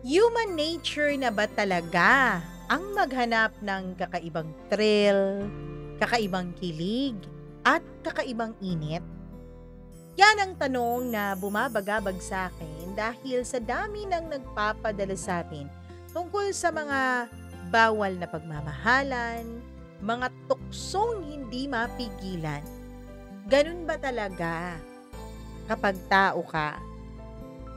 Human nature na ba talaga ang maghanap ng kakaibang thrill, kakaibang kilig, at kakaibang init? Yan ang tanong na bumabagabag sa akin dahil sa dami ng nagpapadala sa atin tungkol sa mga bawal na pagmamahalan, mga tuksong hindi mapigilan. Ganun ba talaga kapag tao ka?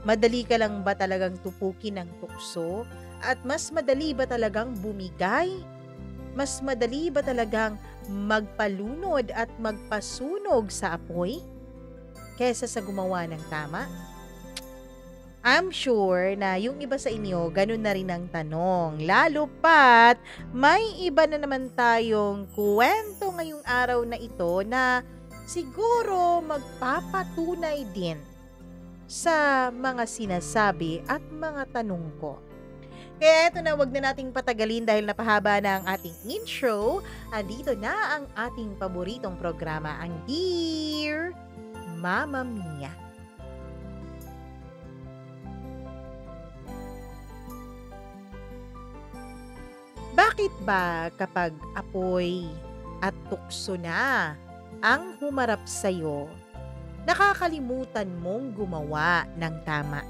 Madali ka lang ba talagang tupukin ng tukso? At mas madali ba talagang bumigay? Mas madali ba talagang magpalunod at magpasunog sa apoy kesa sa gumawa ng tama? I'm sure na yung iba sa inyo, ganun na rin ang tanong. Lalo pat may iba na naman tayong kwento ngayong araw na ito na siguro magpapatunay din sa mga sinasabi at mga tanong ko. Kaya eto na, wag na nating patagalin dahil napahaba na ang ating intro. Andito na ang ating paboritong programa, ang Dear Mama Mia. Bakit ba kapag apoy at tukso na ang humarap sa'yo, nakakalimutan mong gumawa ng tama?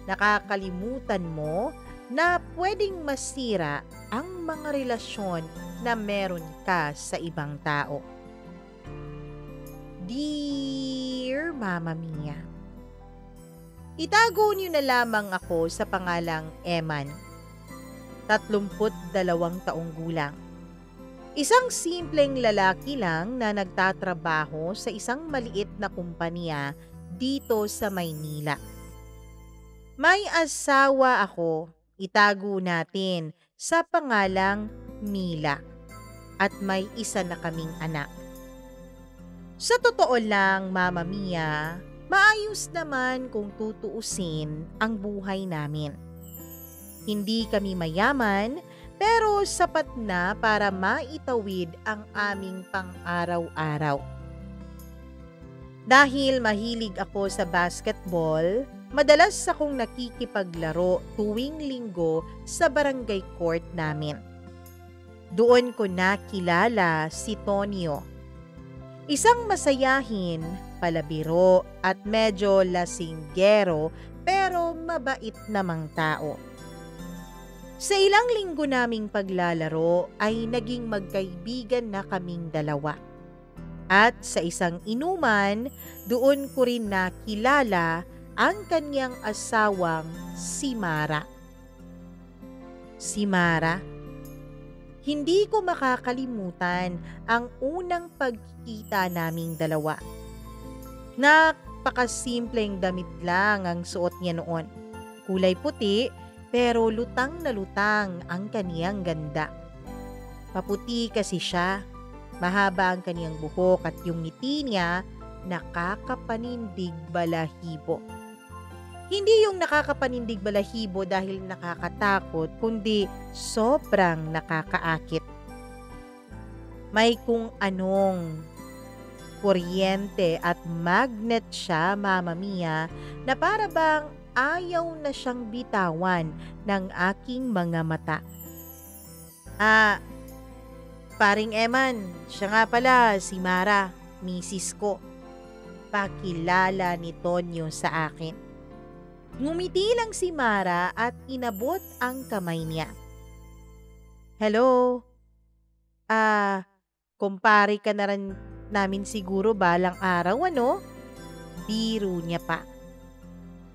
Nakakalimutan mo na pwedeng masira ang mga relasyon na meron ka sa ibang tao. Dear Mama Mia, itago niyo na lamang ako sa pangalang Eman, 32 taong gulang. Isang simpleng lalaki lang na nagtatrabaho sa isang maliit na kumpanya dito sa Maynila. May asawa ako, itago natin sa pangalang Mila, at may isa na kaming anak. Sa totoo lang, Mama Mia, maayos naman kung tutuusin ang buhay namin. Hindi kami mayaman, pero sapat na para maitawid ang aming pang-araw-araw. Dahil mahilig ako sa basketball, madalas akong nakikipaglaro tuwing linggo sa barangay court namin. Doon ko nakilala si Tonyo. Isang masayahin, palabiro at medyo lasinggero pero mabait namang tao. Sa ilang linggo naming paglalaro ay naging magkaibigan na kaming dalawa. At sa isang inuman, doon ko rin nakilala ang kanyang asawang si Mara. Si Mara, hindi ko makakalimutan ang unang pagkikita naming dalawa. Napakasimpleng damit lang ang suot niya noon. Kulay puti, pero lutang na lutang ang kaniyang ganda. Paputi kasi siya, mahaba ang kaniyang buhok at yung ngiti niya nakakapanindig balahibo. Hindi yung nakakapanindig balahibo dahil nakakatakot, kundi sobrang nakakaakit. May kung anong kuryente at magnet siya, Mama Mia, na para bang ayaw na siyang bitawan ng aking mga mata. Paring Eman, siya nga pala si Mara, misis ko. Pakilala ni Tonyo sa akin. Ngumiti lang si Mara at inabot ang kamay niya. Hello? Kumpare ka na rin namin siguro balang araw, ano? Biro niya pa.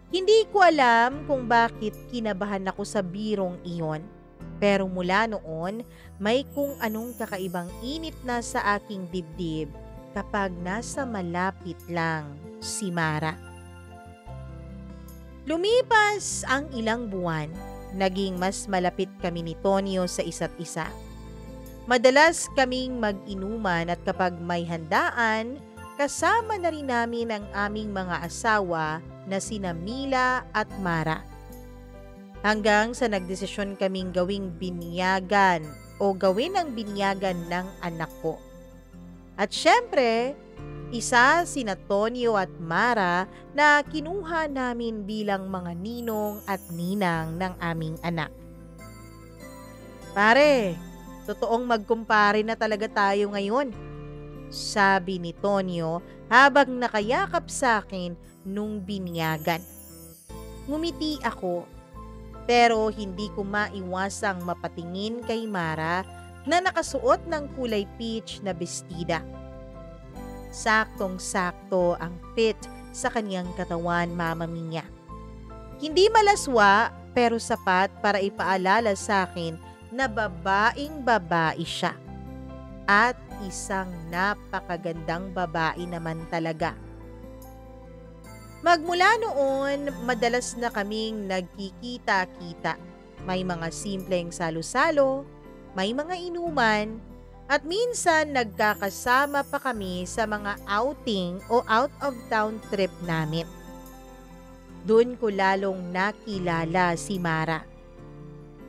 Hindi ko alam kung bakit kinabahan ako sa birong iyon. Pero mula noon, may kung anong kakaibang init na sa aking dibdib kapag nasa malapit lang si Mara. Lumipas ang ilang buwan, naging mas malapit kami ni Tonyo sa isa't isa. Madalas kaming mag-inuman at kapag may handaan, kasama na rin namin ang aming mga asawa na sina Mila at Mara. Hanggang sa nagdesisyon kaming gawing gawin ang binyagan ng anak ko. At syempre, Isa sina Tonyo at Mara na kinuha namin bilang mga ninong at ninang ng aming anak. Pare, totoong magkumpare na talaga tayo ngayon, sabi ni Tonyo habang nakayakap sa akin nung binyagan. Ngumiti ako, pero hindi ko maiwasang mapatingin kay Mara na nakasuot ng kulay peach na bestida. Saktong-sakto ang fit sa kanyang katawan, Mama Mia. Hindi malaswa pero sapat para ipaalala sa akin na babaeng babae siya. At isang napakagandang babae naman talaga. Magmula noon, madalas na kaming nagkikita-kita. May mga simpleng salo-salo, may mga inuman, at minsan nagkakasama pa kami sa mga outing o out-of-town trip namin. Doon ko lalong nakilala si Mara.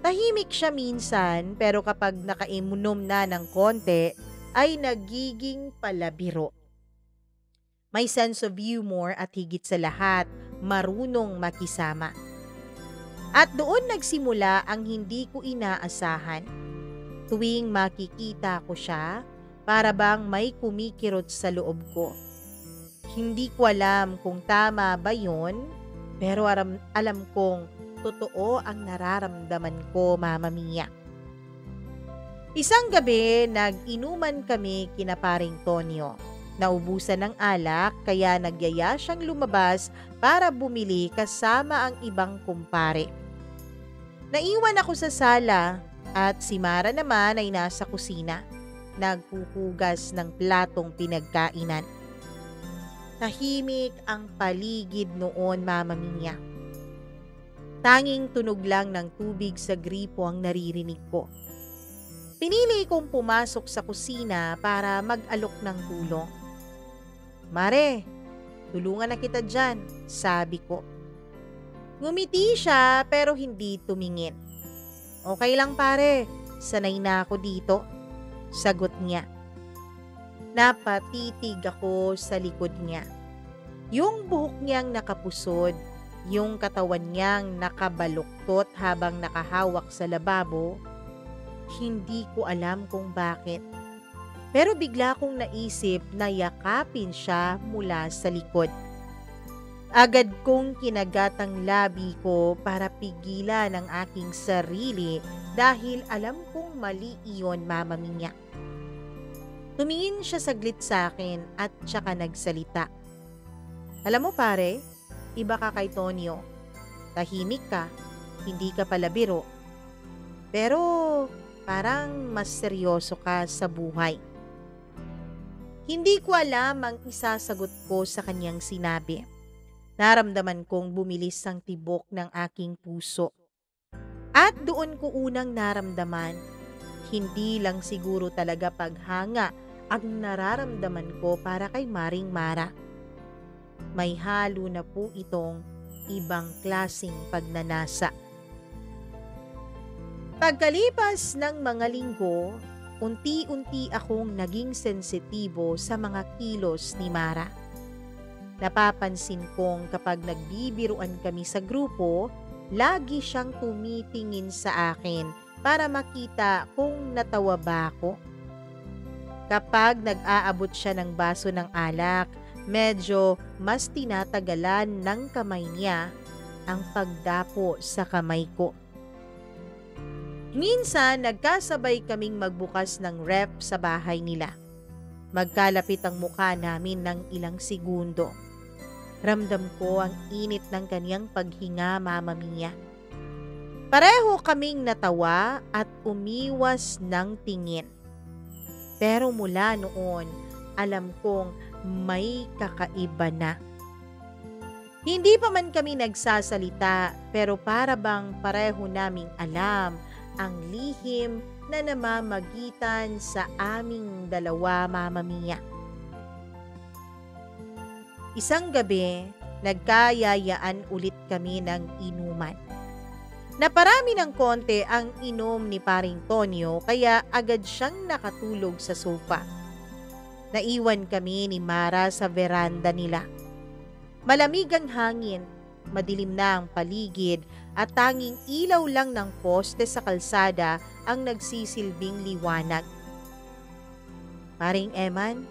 Tahimik siya minsan pero kapag nakainom na ng konti ay nagiging palabiro. May sense of humor at higit sa lahat, marunong makisama. At doon nagsimula ang hindi ko inaasahan. Tuwing makikita ko siya, para bang may kumikirot sa loob ko. Hindi ko alam kung tama ba yun, pero alam kong totoo ang nararamdaman ko, Mama Mia. Isang gabi, nag-inuman kami kina paring Tonyo. Naubusan ng alak kaya nagyaya siyang lumabas para bumili kasama ang ibang kumpare. Naiwan ako sa sala at si Mara naman ay nasa kusina, naghuhugas ng platong pinagkainan. Tahimik ang paligid noon, Mama Mia. Tanging tunog lang ng tubig sa gripo ang naririnig ko. Pinili kong pumasok sa kusina para mag-alok ng tulong. Mare, tulungan na kita dyan, sabi ko. Ngumiti siya pero hindi tumingin. Okay lang pare, sanay na ako dito, sagot niya. Napatitig ako sa likod niya. Yung buhok niyang nakapusod, yung katawan niyang nakabaluktot habang nakahawak sa lababo, hindi ko alam kung bakit. Pero bigla kong naisip na yakapin siya mula sa likod. Agad kong kinagat ang labi ko para pigilan ang aking sarili dahil alam kong mali iyon, Mama Mia. Tumingin siya saglit sa akin at saka nagsalita. Alam mo pare, iba ka kay Tonyo. Tahimik ka, hindi ka pala biro. Pero parang mas seryoso ka sa buhay. Hindi ko alam ang isasagot ko sa kanyang sinabi. Naramdaman kong bumilis ang tibok ng aking puso. At doon ko unang naramdaman, hindi lang siguro talaga paghanga ang nararamdaman ko para kay Maring Mara. May halo na po itong ibang klaseng pagnanasa. Pagkalipas ng mga linggo, unti-unti akong naging sensitibo sa mga kilos ni Mara. Napapansin kong kapag nagbibiruan kami sa grupo, lagi siyang tumitingin sa akin para makita kung natawa ba ako. Kapag nag-aabot siya ng baso ng alak, medyo mas tinatagalan ng kamay niya ang pagdapo sa kamay ko. Minsan, nagkasabay kaming magbukas ng ref sa bahay nila. Magkalapit ang mukha namin ng ilang segundo. Ramdam ko ang init ng kaniyang paghinga, Mama Mia. Pareho kaming natawa at umiwas ng tingin. Pero mula noon, alam kong may kakaiba na. Hindi pa man kami nagsasalita pero para bang pareho naming alam ang lihim na namamagitan sa aming dalawa, Mama Mia. Isang gabi, nagkayayaan ulit kami ng inuman. Naparami ng konti ang inom ni paring Tonyo kaya agad siyang nakatulog sa sofa. Naiwan kami ni Mara sa veranda nila. Malamig ang hangin, madilim na ang paligid at tanging ilaw lang ng poste sa kalsada ang nagsisilbing liwanag. Maring Eman,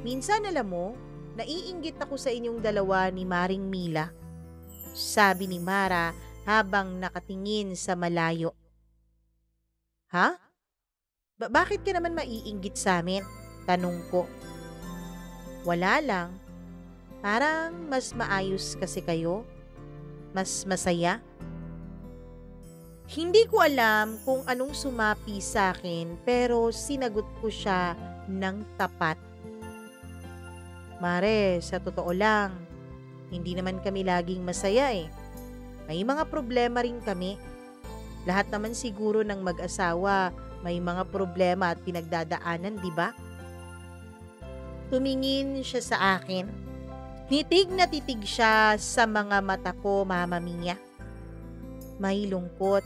minsan alam mo, naiinggit ako sa inyong dalawa ni Maring Mila, sabi ni Mara habang nakatingin sa malayo. Ha? Bakit ka naman maiinggit sa amin? Tanong ko. Wala lang. Parang mas maayos kasi kayo. Mas masaya. Hindi ko alam kung anong sumapi sa akin pero sinagot ko siya ng tapat. Mare, sa totoo lang, hindi naman kami laging masaya eh. May mga problema rin kami. Lahat naman siguro ng mag-asawa may mga problema at pinagdadaanan, di ba? Tumingin siya sa akin. Titig na titig siya sa mga mata ko, Mama Mia. May lungkot,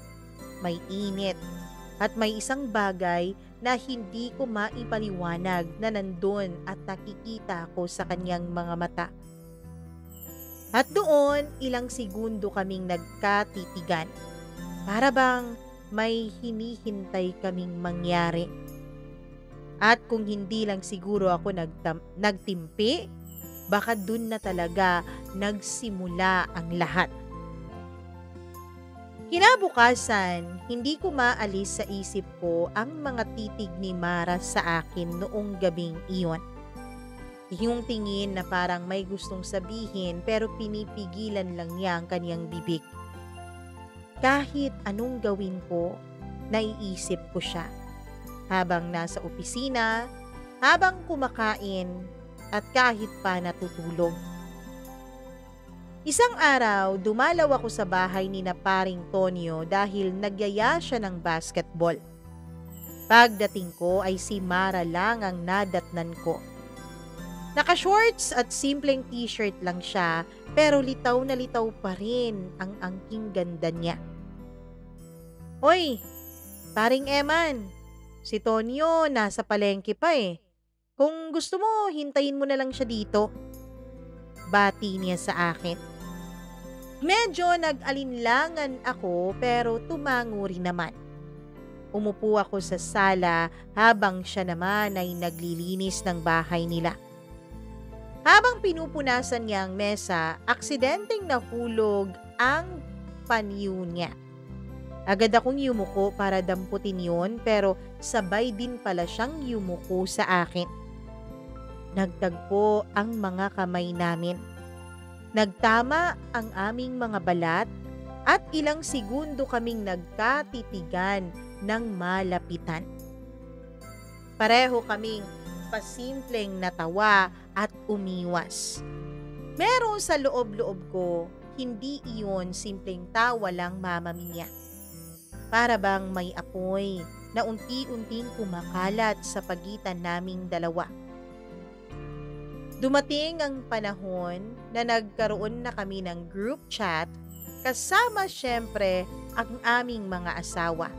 may init, at may isang bagay na hindi ko maipaliwanag na nandun at nakikita ko sa kanyang mga mata. At doon, ilang segundo kaming nagkatitigan. Para bang may hinihintay kaming mangyari. At kung hindi lang siguro ako nagtimpi, baka dun na talaga nagsimula ang lahat. Kinabukasan, hindi ko maalis sa isip ko ang mga titig ni Mara sa akin noong gabing iyon. Yung tingin na parang may gustong sabihin pero pinipigilan lang niya ang kanyang bibig. Kahit anong gawin ko, naiisip ko siya. Habang nasa opisina, habang kumakain, at kahit pa natutulog. Isang araw, dumalaw ako sa bahay ni na Paring Tonyo dahil nagyaya siya ng basketball. Pagdating ko ay si Mara lang ang nadatnan ko. Naka-shorts at simpleng t-shirt lang siya pero litaw na litaw pa rin ang angking ganda niya. Hoy, Paring Eman, si Tonyo nasa palengke pa eh. Kung gusto mo, hintayin mo na lang siya dito. Bati niya sa akin. Medyo nag-alinlangan ako pero tumango rin naman. Umupo ako sa sala habang siya naman ay naglilinis ng bahay nila. Habang pinupunasan niya ang mesa, aksidenteng nahulog ang panyo niya. Agad akong yumuko para damputin yun pero sabay din pala siyang yumuko sa akin. Nagtagpo ang mga kamay namin. Nagtama ang aming mga balat at ilang segundo kaming nagkatitigan ng malapitan. Pareho kaming pasimpleng natawa at umiwas. Meron sa loob-loob ko, hindi iyon simpleng tawa lang, Mama Mia. Para bang may apoy na unti-unting kumakalat sa pagitan naming dalawa. Dumating ang panahon na nagkaroon na kami ng group chat kasama syempre ang aming mga asawa.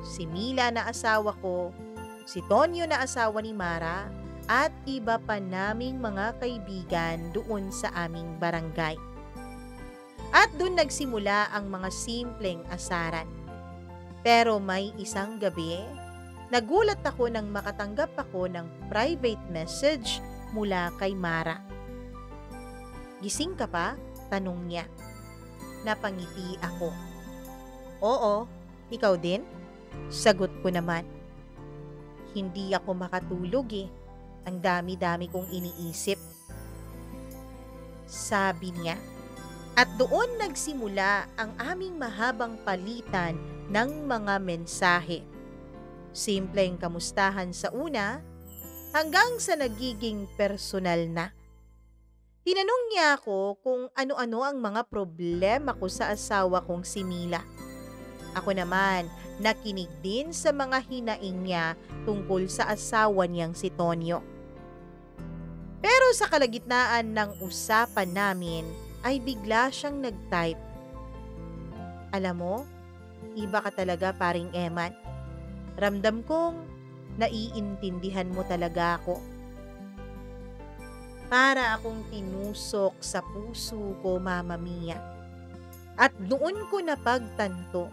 Si Mila na asawa ko, si Tonyo na asawa ni Mara, at iba pa naming mga kaibigan doon sa aming barangay. At doon nagsimula ang mga simpleng asaran. Pero may isang gabi, nagulat ako nang makatanggap ako ng private message mula kay Mara. Gising ka pa? Tanong niya. Napangiti ako. Oo, ikaw din? Sagot ko naman. Hindi ako makatulog eh. Ang dami-dami kong iniisip. Sabi niya. At doon nagsimula ang aming mahabang palitan ng mga mensahe. Simpleng kamustahan sa una, hanggang sa nagiging personal na. Tinanong niya ako kung ano-ano ang mga problema ko sa asawa kong si Mila. Ako naman, nakinig din sa mga hinaing niya tungkol sa asawa niyang si Tonyo. Pero sa kalagitnaan ng usapan namin, ay bigla siyang nag-type. Alam mo, iba ka talaga, Paring Eman. Ramdam kong naiintindihan mo talaga ako. Para akong tinusok sa puso ko, Mama Mia. At noon ko napagtanto,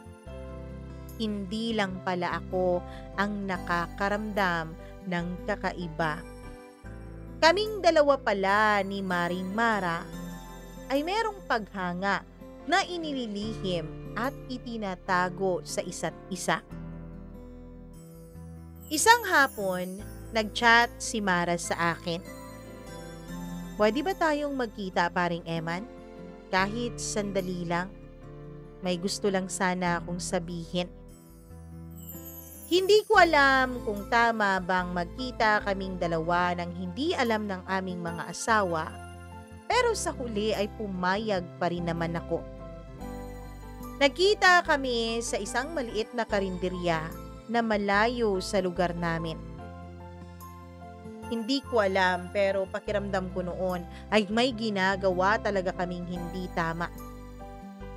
hindi lang pala ako ang nakakaramdam ng kakaiba. Kaming dalawa pala ni Maring Mara ay merong paghanga na inililihim at itinatago sa isa't isa. Isang hapon, nag-chat si Mara sa akin. Pwede ba tayong magkita, paring Eman? Kahit sandali lang. May gusto lang sana akong sabihin. Hindi ko alam kung tama bang magkita kaming dalawa nang hindi alam ng aming mga asawa, pero sa huli ay pumayag pa rin naman ako. Nagkita kami sa isang maliit na karinderya na malayo sa lugar namin. Hindi ko alam pero pakiramdam ko noon ay may ginagawa talaga kaming hindi tama.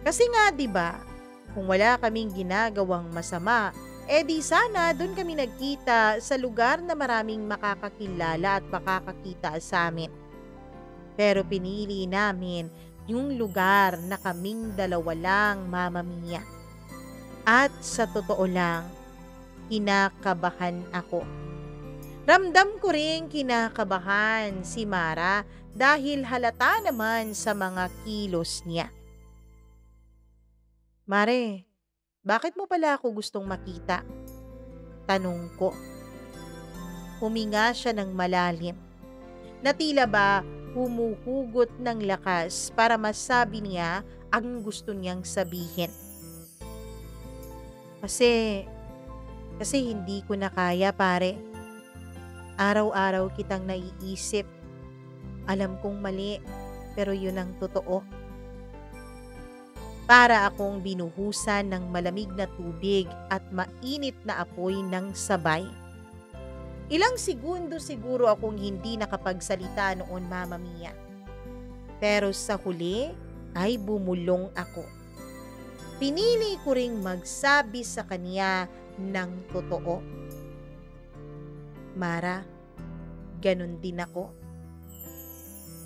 Kasi nga 'di ba, kung wala kaming ginagawang masama, di sana doon kami nagkita sa lugar na maraming makakakilala at makakakita sa amin. Pero pinili namin yung lugar na kaming dalawa lang, Mama Mia. At sa totoo lang, kinakabahan ako. Ramdam ko ring kinakabahan si Mara dahil halata naman sa mga kilos niya. Mare, bakit mo pala ako gustong makita? Tanong ko. Huminga siya ng malalim. Na tila ba humuhugot ng lakas para masabi niya ang gusto niyang sabihin. Kasi hindi ko na kaya, pare. Araw-araw kitang naiisip. Alam kong mali, pero yun ang totoo. Para akong binuhusan ng malamig na tubig at mainit na apoy ng sabay. Ilang segundo siguro akong hindi nakapagsalita noon, Mama Mia. Pero sa huli ay bumulong ako. Pinili ko ring magsabi sa kanya ng totoo. Mara, ganun din ako.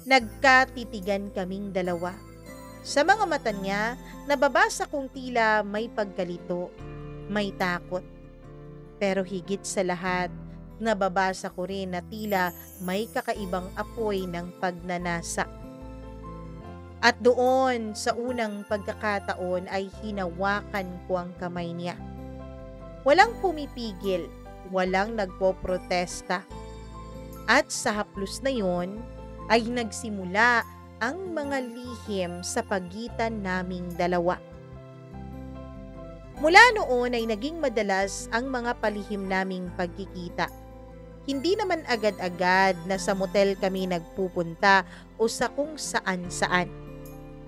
Nagkatitigan kaming dalawa. Sa mga mata niya, nababasa kong tila may pagkalito, may takot. Pero higit sa lahat, nababasa ko rin na tila may kakaibang apoy ng pagnanasa. At doon sa unang pagkakataon ay hinawakan ko ang kamay niya. Walang pumipigil. Walang nagpoprotesta. At sa haplos na yon ay nagsimula ang mga lihim sa pagitan naming dalawa. Mula noon ay naging madalas ang mga palihim naming pagkikita. Hindi naman agad-agad na sa motel kami nagpupunta o sa kung saan-saan,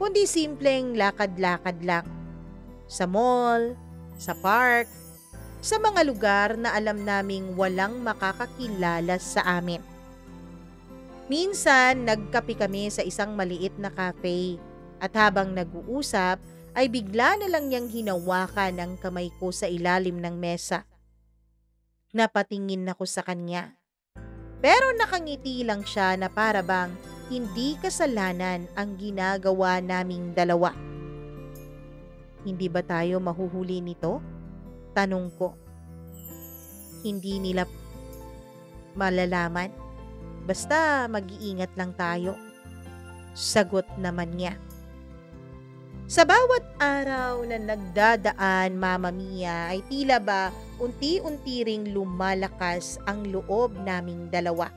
kundi simpleng lakad-lakad lang. Sa mall, sa park, sa mga lugar na alam naming walang makakakilala sa amin. Minsan, nagkape kami sa isang maliit na cafe at habang nag-uusap ay bigla na lang niyang hinawakan ang kamay ko sa ilalim ng mesa. Napatingin ako sa kanya. Pero nakangiti lang siya na para bang hindi kasalanan ang ginagawa naming dalawa. Hindi ba tayo mahuhuli nito? Tanong ko. Hindi nila malalaman. Basta mag-iingat lang tayo. Sagot naman niya. Sa bawat araw na nagdadaan, Mama Mia, ay tila ba unti-unti ring lumalakas ang loob naming dalawa.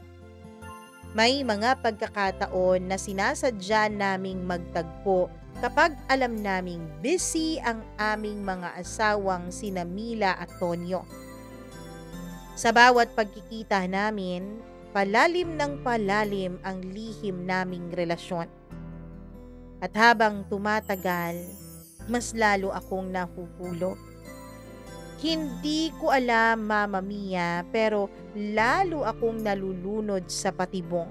May mga pagkakataon na sinasadya naming magtagpo kapag alam naming busy ang aming mga asawang sina Mila at Tonyo. Sa bawat pagkikita namin, palalim ng palalim ang lihim naming relasyon. At habang tumatagal, mas lalo akong nahuhulog. Hindi ko alam, Mama Mia, pero lalo akong nalulunod sa patibong.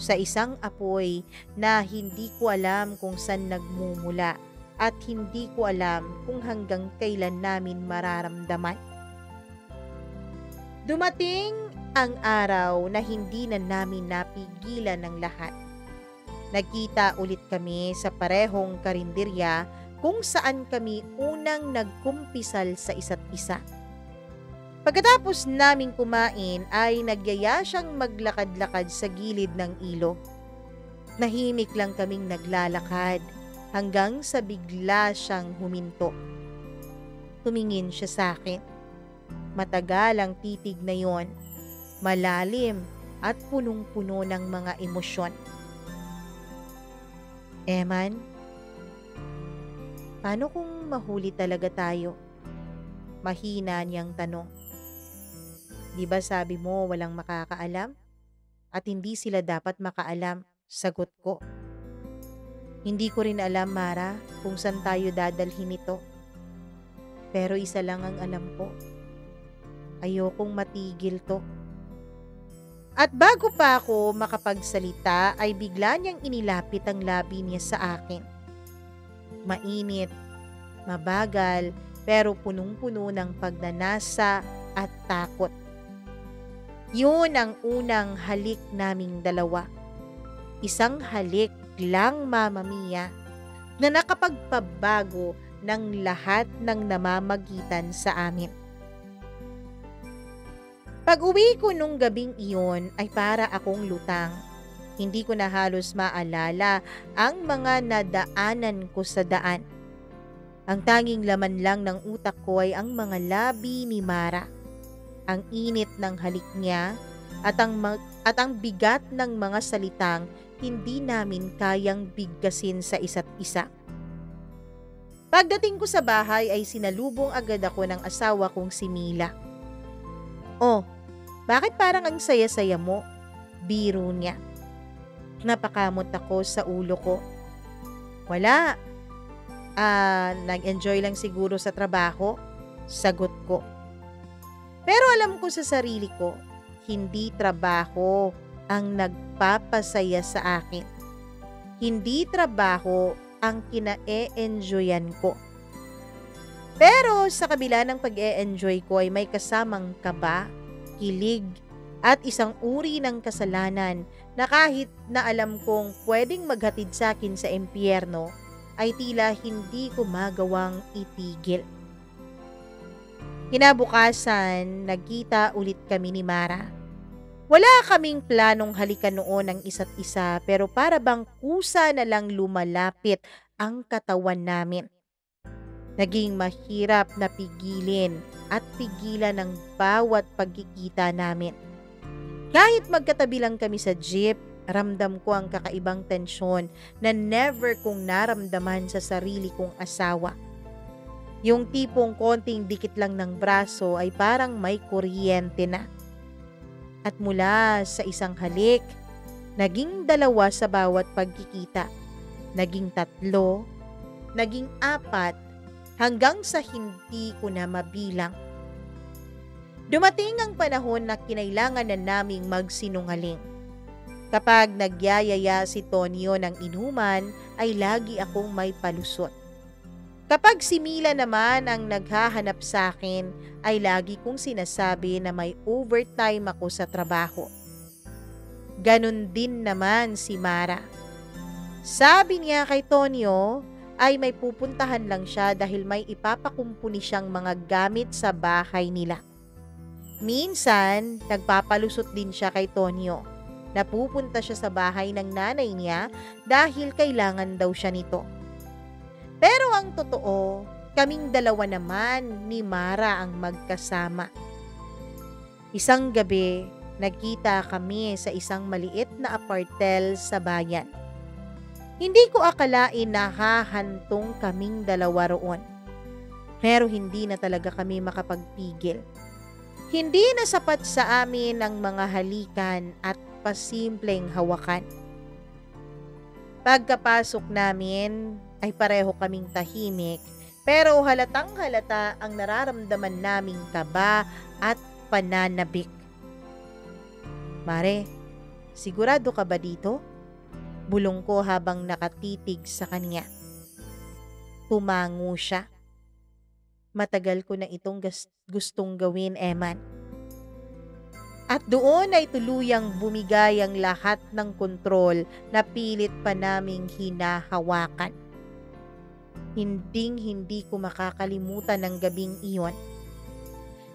Sa isang apoy na hindi ko alam kung saan nagmumula at hindi ko alam kung hanggang kailan namin mararamdaman. Dumating ang araw na hindi na namin napigilan ng lahat. Nagkita ulit kami sa parehong karinderya kung saan kami unang nagkumpisal sa isa't isa. Pagkatapos naming kumain ay nagyaya siyang maglakad-lakad sa gilid ng ilog. Nahimik lang kaming naglalakad hanggang sa bigla siyang huminto. Tumingin siya sa akin. Matagal ang titig na yon, malalim at punong-puno ng mga emosyon. Eman, paano kung mahuli talaga tayo? Mahina niyang tanong. Di ba sabi mo walang makakaalam? At hindi sila dapat makaalam, sagot ko. Hindi ko rin alam, Mara, kung saan tayo dadalhin ito. Pero isa lang ang alam ko. Ayokong matigil to. At bago pa ako makapagsalita ay bigla niyang inilapit ang labi niya sa akin. Mainit, mabagal, pero punong-puno ng pagnanasa at takot. Yun ang unang halik naming dalawa. Isang halik lang, Mama Mia, na nakapagpabago ng lahat ng namamagitan sa amin. Pag-uwi ko nung gabing iyon ay para akong lutang. Hindi ko na halos maalala ang mga nadaanan ko sa daan. Ang tanging laman lang ng utak ko ay ang mga labi ni Mara. Ang init ng halik niya at ang bigat ng mga salitang hindi namin kayang bigkasin sa isa't isa. Pagdating ko sa bahay ay sinalubong agad ako ng asawa kong si Mila. Oh, bakit parang ang saya-saya mo? Biro niya. Napakamot ako sa ulo ko. Wala. Nag-enjoy lang siguro sa trabaho, sagot ko. Pero alam ko sa sarili ko, hindi trabaho ang nagpapasaya sa akin. Hindi trabaho ang kina-e-enjoyan ko. Pero sa kabila ng pag-e-enjoy ko ay may kasamang kaba, kilig, at isang uri ng kasalanan na kahit na alam kong pwedeng maghatid sa akin sa impyerno, ay tila hindi ko magawang itigil. Kinabukasan, nagkita ulit kami ni Mara. Wala kaming planong halikan noon ang isa't isa pero para bang kusa na lang lumalapit ang katawan namin. Naging mahirap na pigilin at pigilan ng bawat pagkikita namin. Kahit magkatabi lang kami sa jeep, ramdam ko ang kakaibang tensyon na never kong naramdaman sa sarili kong asawa. Yung tipong konting dikit lang ng braso ay parang may kuryente na. At mula sa isang halik, naging 2 sa bawat pagkikita, naging 3, naging 4, hanggang sa hindi ko na mabilang. Dumating ang panahon na kinailangan na naming magsinungaling. Kapag nagyayaya si Tonyo ng inuman, ay lagi akong may palusot. Kapag si Mila naman ang naghahanap sa akin, ay lagi kong sinasabi na may overtime ako sa trabaho. Ganon din naman si Mara. Sabi niya kay Tonyo ay may pupuntahan lang siya dahil may ipapakumpuni siyang mga gamit sa bahay nila. Minsan, nagpapalusot din siya kay Tonyo. Napupunta siya sa bahay ng nanay niya dahil kailangan daw siya nito. Pero ang totoo, kaming 2 naman ni Mara ang magkasama. Isang gabi, nagkita kami sa isang maliit na apartel sa bayan. Hindi ko akalain na hahantong kaming 2 roon. Pero hindi na talaga kami makapagpigil. Hindi na sapat sa amin ang mga halikan at pasimpleng hawakan. Pagkapasok namin ay pareho kaming tahimik pero halatang halata ang nararamdaman naming kaba at pananabik. Mare, sigurado ka ba dito? Bulong ko habang nakatitig sa kanya. Tumango siya. Matagal ko na itong gustong gawin, Eman. At doon ay tuluyang bumigay ang lahat ng kontrol na pilit pa naming hinahawakan. Hinding-hindi ko makakalimutan ang gabing iyon.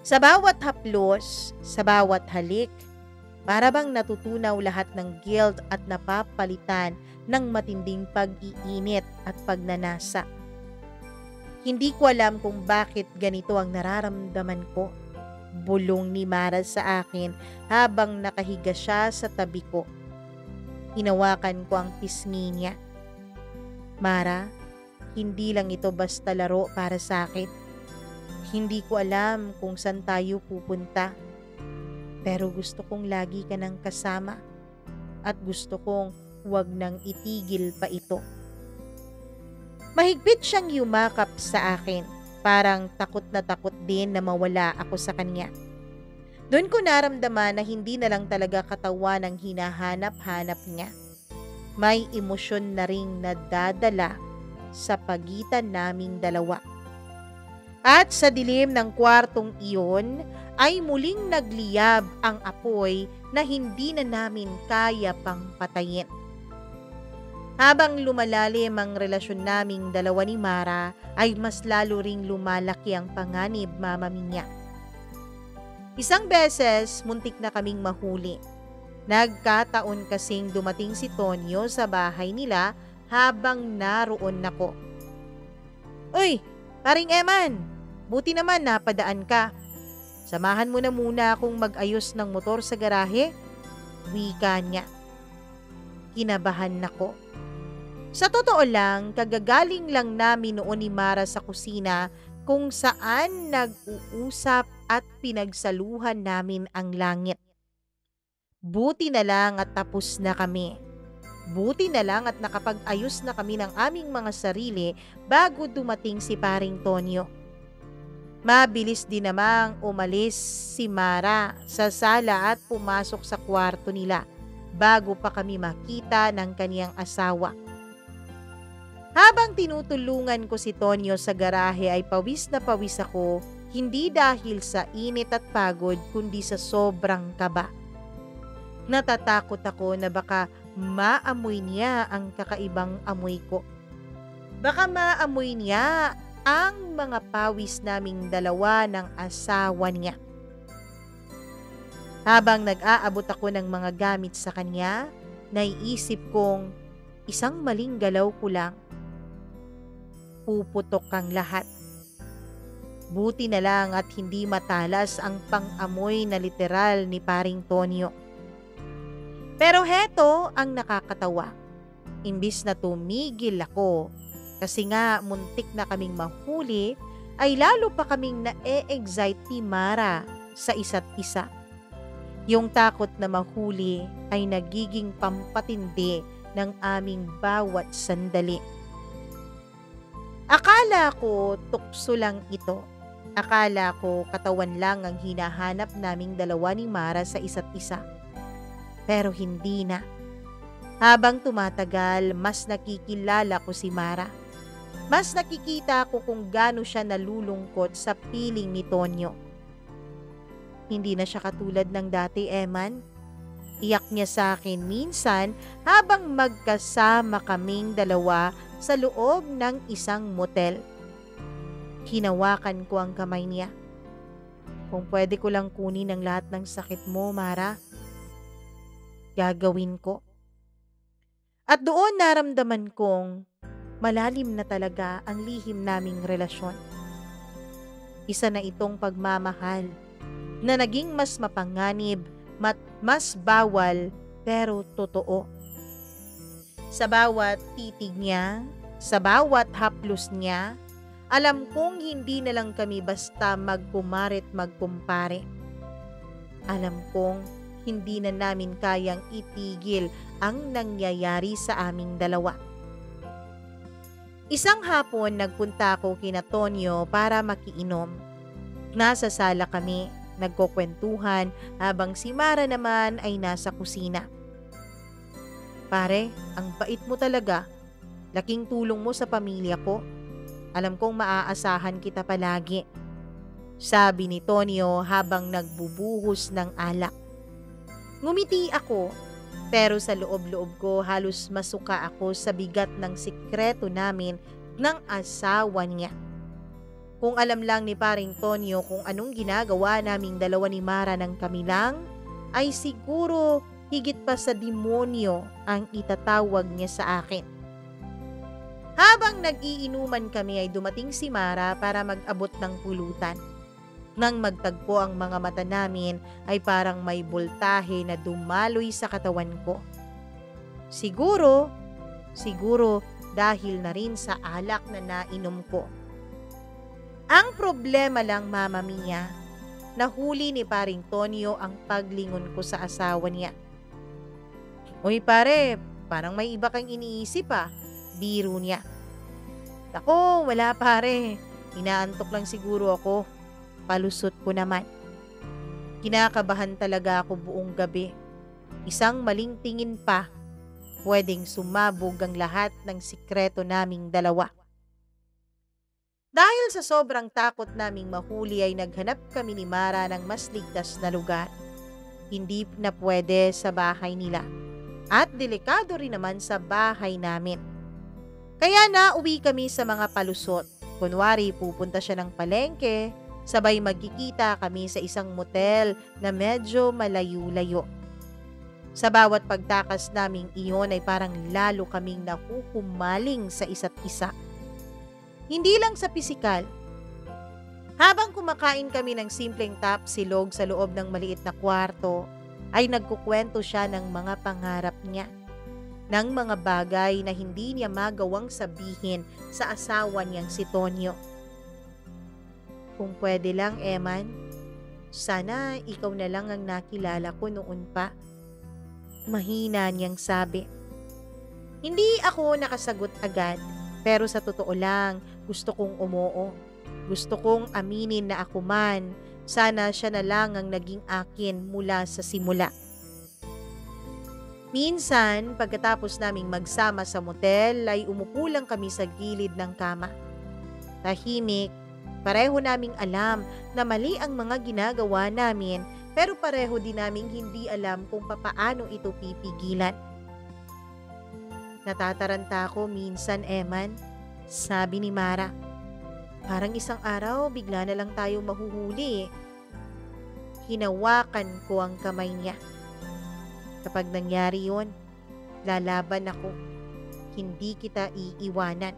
Sa bawat haplos, sa bawat halik, para bang natutunaw lahat ng guilt at napapalitan ng matinding pag-iinit at pagnanasa. Hindi ko alam kung bakit ganito ang nararamdaman ko. Bulong ni Mara sa akin habang nakahiga siya sa tabi ko. Hinawakan ko ang pisngi niya. Mara, hindi lang ito basta laro para sa akin. Hindi ko alam kung saan tayo pupunta. Pero gusto kong lagi ka nang kasama. At gusto kong huwag nang itigil pa ito. Mahigpit siyang yumakap sa akin. Parang takot na takot din na mawala ako sa kanya. Doon ko naramdaman na hindi na lang talaga katawan ang hinahanap-hanap niya. May emosyon na ring nadadala sa pagitan naming dalawa. At sa dilim ng kwartong iyon ay muling nagliyab ang apoy na hindi na namin kaya pang patayin. Habang lumalalim ang relasyon naming dalawa ni Mara, ay mas lalo ring lumalaki ang panganib, Mama Minya. Isang beses, muntik na kaming mahuli. Nagkataon kasing dumating si Tonyo sa bahay nila habang naroon ako. Uy, paring Eman, buti naman napadaan ka. Samahan mo na muna akong mag-ayos ng motor sa garahe. Wika niya. Kinabahan ako. Sa totoo lang, kagagaling lang namin noon ni Mara sa kusina kung saan nag-uusap at pinagsaluhan namin ang langit. Buti na lang at tapos na kami. Buti na lang at nakapag-ayos na kami ng aming mga sarili bago dumating si paring Tonyo. Mabilis din namang umalis si Mara sa sala at pumasok sa kwarto nila bago pa kami makita ng kaniyang asawa. Habang tinutulungan ko si Tonyo sa garahe ay pawis na pawis ako, hindi dahil sa init at pagod kundi sa sobrang kaba. Natatakot ako na baka maamoy niya ang kakaibang amoy ko. Baka maamoy niya ang mga pawis naming dalawa ng asawa niya. Habang nag-aabot ako ng mga gamit sa kanya, naiisip kong isang maling galaw ko lang. Puputok ang lahat. Buti na lang at hindi matalas ang pang-amoy na literal ni paring Tonyo. Pero heto ang nakakatawa. Imbis na tumigil ako, kasi nga muntik na kaming mahuli, ay lalo pa kaming na-e-excite ni Mara sa isa't isa. Yung takot na mahuli ay nagiging pampatindi ng aming bawat sandali. Akala ko tukso lang ito. Akala ko katawan lang ang hinahanap naming dalawa ni Mara sa isa't isa. Pero hindi na. Habang tumatagal, mas nakikilala ko si Mara. Mas nakikita ko kung gaano siya nalulungkot sa piling ni Tonyo. Hindi na siya katulad ng dati, Eman. Iyak niya sa akin minsan habang magkasama kaming dalawa sa loob ng isang motel. Hinawakan ko ang kamay niya. Kung pwede ko lang kunin ang lahat ng sakit mo, Mara, gagawin ko. At doon naramdaman kong malalim na talaga ang lihim naming relasyon. Isa na itong pagmamahal na naging mas mapanganib, mas bawal pero totoo. Sa bawat titig niya, sa bawat haplos niya, alam kong hindi na lang kami basta magkumarit magkumpare. Alam kong hindi na namin kayang itigil ang nangyayari sa aming dalawa. Isang hapon nagpunta ako kina Tonyo para makiinom. Nasa sala kami, nagkukwentuhan habang si Mara naman ay nasa kusina. Pare, ang bait mo talaga. Laking tulong mo sa pamilya ko. Alam kong maaasahan kita palagi. Sabi ni Tonyo habang nagbubuhos ng alak. Ngumiti ako, pero sa loob-loob ko halos masuka ako sa bigat ng sikreto namin ng asawa niya. Kung alam lang ni paring Tonyo kung anong ginagawa naming dalawa ni Mara ng kami lang, ay siguro higit pa sa demonyo ang itatawag niya sa akin. Habang nag-iinuman kami ay dumating si Mara para mag-abot ng pulutan. Nang magtagpo ang mga mata namin ay parang may boltahe na dumaloy sa katawan ko. Siguro dahil na rin sa alak na nainom ko. Ang problema lang, Mama Mia, nahuli ni paring Tonyo ang paglingon ko sa asawa niya. Uy pare, parang may iba kang iniisip biro niya. Ako, wala pare, inaantok lang siguro ako. Palusot ko naman. Kinakabahan talaga ako buong gabi. Isang maling tingin pa, pwedeng sumabog ang lahat ng sikreto naming dalawa. Dahil sa sobrang takot naming mahuli ay naghanap kami ni Mara ng mas ligtas na lugar. Hindi na pwede sa bahay nila. At delikado rin naman sa bahay namin. Kaya nauwi kami sa mga palusot. Kunwari pupunta siya ng palengke, sabay magkikita kami sa isang motel na medyo malayo-layo. Sa bawat pagtakas naming iyon ay parang lalo kaming nakukumaling sa isa't isa. Hindi lang sa pisikal. Habang kumakain kami ng simpleng tapsilog sa loob ng maliit na kwarto, ay nagkukwento siya ng mga pangarap niya. Ng mga bagay na hindi niya magawang sabihin sa asawa niyang si Tonyo. Kung pwede lang, Eman, sana ikaw na lang ang nakilala ko noon pa. Mahina niyang sabi. Hindi ako nakasagot agad, pero sa totoo lang, gusto kong umoo. Gusto kong aminin na ako man, sana siya na lang ang naging akin mula sa simula. Minsan, pagkatapos naming magsama sa motel, ay umupo lang kami sa gilid ng kama. Tahimik, pareho naming alam na mali ang mga ginagawa namin, pero pareho din naming hindi alam kung papaano ito pipigilan. Natataranta ako minsan, Eman, sabi ni Mara. Parang isang araw, bigla na lang tayo mahuhuli. Hinawakan ko ang kamay niya. Kapag nangyari yun, lalaban ako. Hindi kita iiwanan.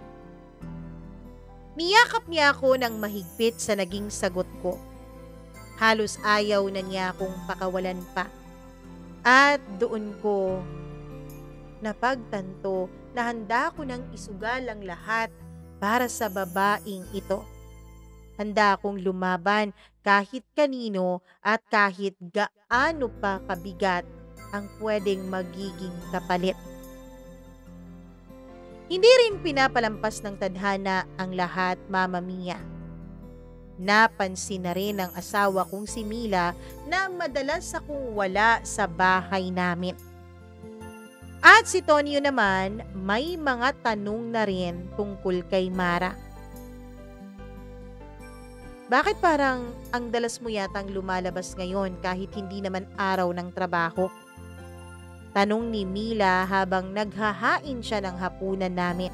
Niyakap niya ako ng mahigpit sa naging sagot ko. Halos ayaw na niya akong pakawalan pa. At doon ko napagtanto na handa ko nang isugal ang lahat para sa babaeng ito. Handa akong lumaban kahit kanino at kahit gaano pa kabigat ang pwedeng magiging kapalit. Hindi rin pinapalampas ng tadhana ang lahat, Mama Mia. Napansin na rin ng asawa kong si Mila na madalas akong wala sa bahay namin. At si Tonyo naman, may mga tanong na rin tungkol kay Mara. Bakit parang ang dalas mo yatang lumalabas ngayon kahit hindi naman araw ng trabaho? Tanong ni Mila habang naghahain siya ng hapunan namin.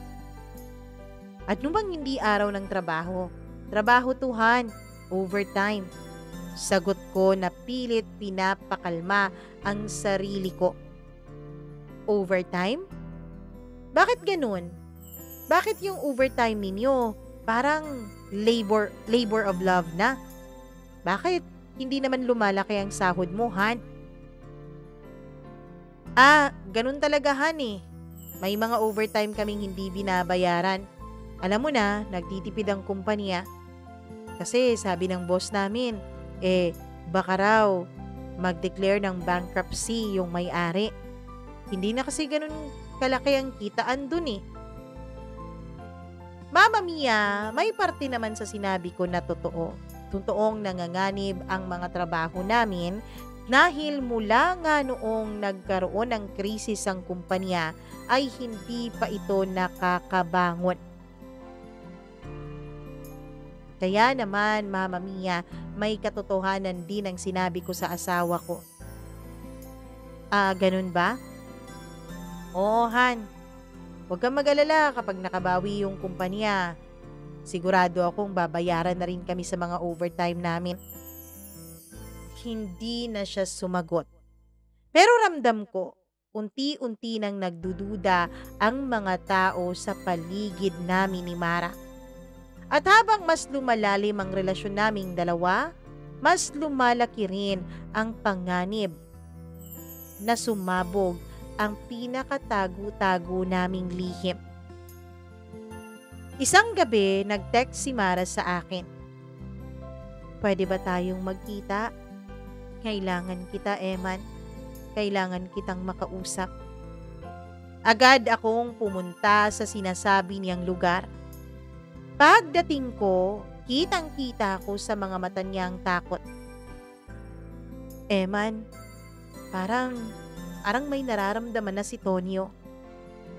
At nung bang hindi araw ng trabaho? Trabaho tuhan, overtime. Sagot ko na pilit pinapakalma ang sarili ko. Overtime? Bakit ganun? Bakit yung overtime ninyo parang labor of love na? Bakit hindi naman lumalaki ang sahod mo, Han? Ganun talaga, Han eh. May mga overtime kaming hindi binabayaran. Alam mo na, nagtitipid ang kumpanya. Kasi sabi ng boss namin, baka raw mag-declare ng bankruptcy yung may-ari. Hindi na kasi ganun kalaki ang kitaan dun eh. Mama Mia, may parte naman sa sinabi ko na totoo. Totoong nanganganib ang mga trabaho namin dahil mula nga noong nagkaroon ng krisis ang kumpanya ay hindi pa ito nakakabangon. Kaya naman, Mama Mia, may katotohanan din ang sinabi ko sa asawa ko. Ganun ba? Oo, Han. Huwag kang mag-alala kapag nakabawi yung kumpanya. Sigurado akong babayaran na rin kami sa mga overtime namin. Hindi na siya sumagot. Pero ramdam ko, unti-unti nang nagdududa ang mga tao sa paligid namin ni Mara. At habang mas lumalalim ang relasyon naming dalawa, mas lumalaki rin ang panganib na sumabog ang pinakatago-tago naming lihim. Isang gabi, nag-text si Mara sa akin. Pwede ba tayong magkita? Kailangan kita, Eman. Kailangan kitang makausap. Agad akong pumunta sa sinasabi niyang lugar. Pagdating ko, kitang-kita ko sa mga mata niyang takot. Eman, parang may nararamdaman na si Tonyo.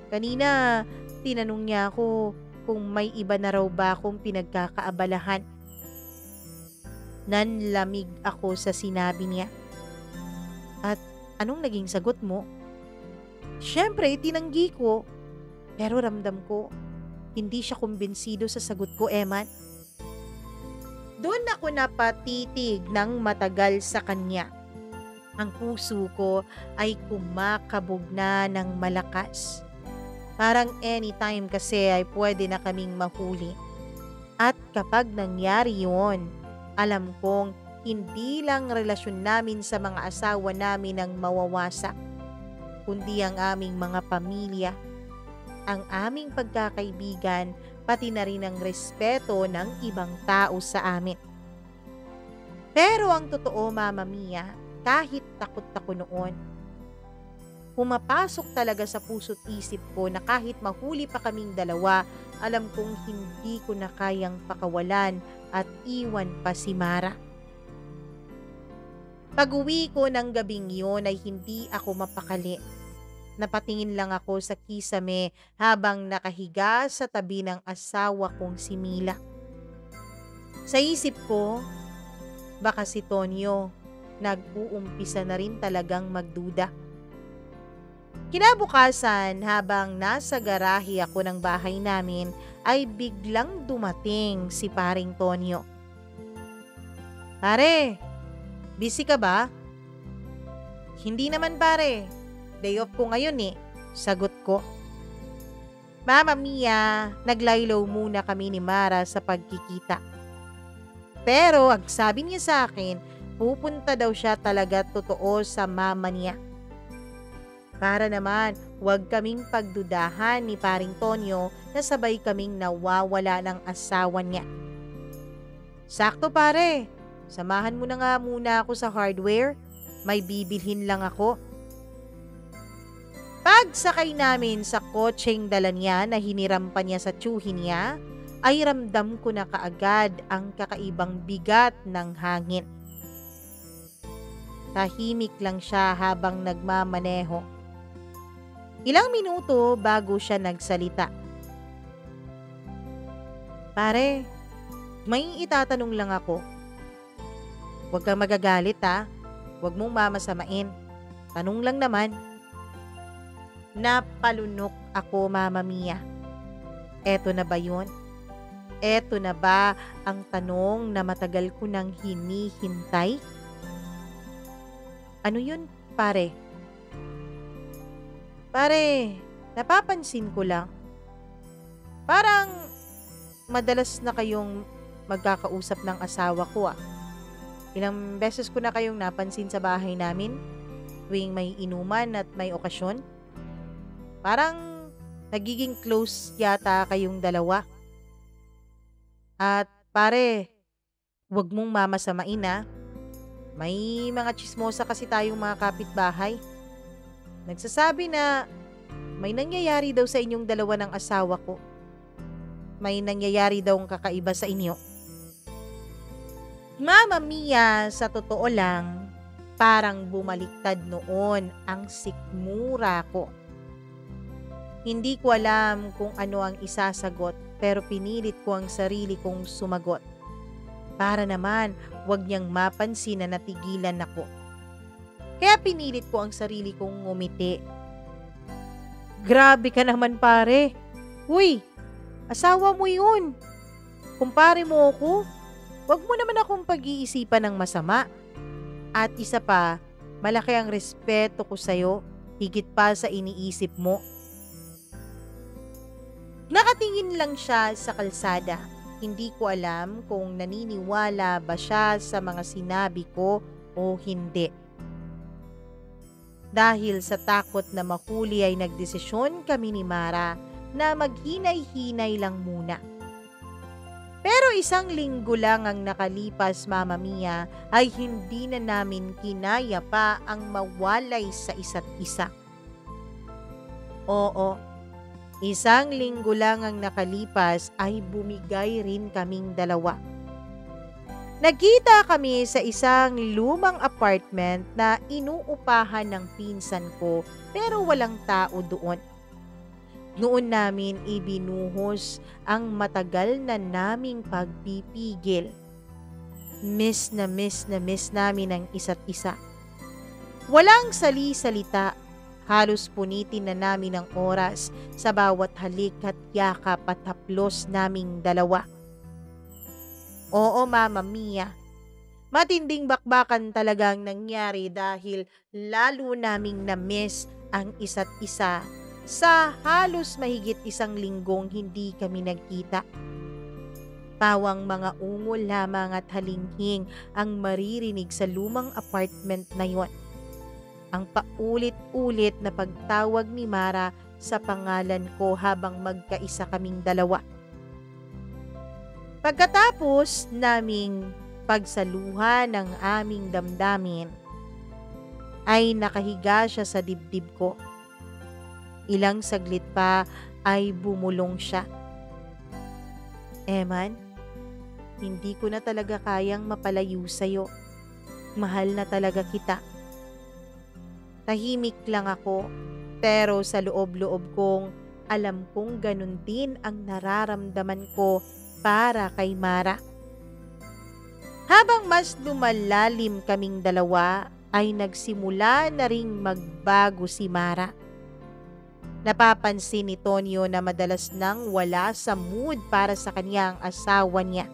Kanina, tinanong niya ako kung may iba na raw ba akong pinagkakaabalahan. Nanlamig ako sa sinabi niya. At anong naging sagot mo? Siyempre, tinanggi ko. Pero ramdam ko, hindi siya kumbinsido sa sagot ko, Eman. Doon ako napatitig ng matagal sa kanya. Ang puso ko ay kumakabog na ng malakas. Parang anytime kasi ay pwede na kaming mahuli. At kapag nangyari yun, alam kong hindi lang relasyon namin sa mga asawa namin ang mawawasak, kundi ang aming mga pamilya, ang aming pagkakaibigan, pati na rin ang respeto ng ibang tao sa amin. Pero ang totoo, Mama Mia, kahit takot ako noon, pumapasok talaga sa puso't isip ko na kahit mahuli pa kaming dalawa, alam kong hindi ko na kayang pakawalan at iwan pa si Mara. Pag-uwi ko ng gabing yun ay hindi ako mapakali. Napatingin lang ako sa kisame habang nakahiga sa tabi ng asawa kong si Mila. Sa isip ko, baka si Tonyo nag-uumpisa na rin talagang magduda. Kinabukasan, habang nasa garahe ako ng bahay namin, ay biglang dumating si paring Tonyo. Pare, busy ka ba? Hindi naman, pare. Day off ko ngayon eh, sagot ko. Mama Mia, naglaylo muna kami ni Mara sa pagkikita. Pero ang sabi niya sa akin, pupunta daw siya talaga totoo sa mama niya. Para naman, huwag kaming pagdudahan ni paring Tonyo na sabay kaming nawawala ng asawa niya. Sakto pare, samahan mo na nga muna ako sa hardware. May bibilhin lang ako. Pagsakay namin sa kotseng dala niya na hiniram pa niya sa tsuhin niya, ay ramdam ko na kaagad ang kakaibang bigat ng hangin. Tahimik lang siya habang nagmamaneho. Ilang minuto bago siya nagsalita. Pare, may itatanong lang ako. Huwag kang magagalit ha. Huwag mong mamasamain. Tanong lang naman. Napalunok ako, Mama Mia. Eto na ba yun? Eto na ba ang tanong na matagal ko nang hinihintay? Ano yun, pare? Pare, napapansin ko lang. Parang madalas na kayong magkakausap ng asawa ko ah. Ilang beses ko na kayong napansin sa bahay namin tuwing may inuman at may okasyon. Parang nagiging close yata kayong dalawa. At pare, huwag mong mamasamain ah. May mga tsismosa kasi tayong mga kapitbahay. Nagsasabi na may nangyayari daw sa inyong dalawa ng asawa ko. May nangyayari daw ang kakaiba sa inyo. Mama Mia, sa totoo lang, parang bumaliktad noon ang sikmura ko. Hindi ko alam kung ano ang isasagot pero pinilit ko ang sarili kong sumagot. Para naman wag niyang mapansin na natigilan ako. Kaya pinilit ko ang sarili kong ngumiti. Grabe ka naman pare. Uy, asawa mo yun. Kumpare mo ako. Wag mo naman akong pag-iisipan ng masama. At isa pa, malaki ang respeto ko sa'yo, higit pa sa iniisip mo. Nakatingin lang siya sa kalsada. Hindi ko alam kung naniniwala ba siya sa mga sinabi ko o hindi. Dahil sa takot na mahuli ay nagdesisyon kami ni Mara na maghinay-hinay lang muna. Pero 1 linggo lang ang nakalipas, Mama Mia, ay hindi na namin kinaya pa ang mawalay sa isa't isa. Oo, 1 linggo lang ang nakalipas ay bumigay rin kaming dalawa. Nagkita kami sa isang lumang apartment na inuupahan ng pinsan ko pero walang tao doon. Noon namin ibinuhos ang matagal na naming pagpipigil. Miss na miss namin ang isa't isa. Walang sali-salita, halos punitin na namin ang oras sa bawat halik at yakap at haplos naming dalawa. Oo, Mama Mia. Matinding bakbakan talagang nangyari dahil lalo naming na-miss ang isa't isa sa halos mahigit 1 linggong hindi kami nagkita. Pawang mga ungol lamang at halinghing ang maririnig sa lumang apartment na yon. Ang paulit-ulit na pagtawag ni Mara sa pangalan ko habang magkaisa kaming dalawa. Pagkatapos naming pagsaluhan ng aming damdamin, ay nakahiga siya sa dibdib ko. Ilang saglit pa ay bumulong siya. Eman, hindi ko na talaga kayang mapalayo sa'yo. Mahal na talaga kita. Tahimik lang ako, pero sa loob-loob kong alam kong ganun din ang nararamdaman ko para kay Mara. Habang mas lumalalim kaming dalawa, ay nagsimula na ring magbago si Mara. Napapansin ni Tonyo na madalas nang wala sa mood para sa kanyang asawa niya,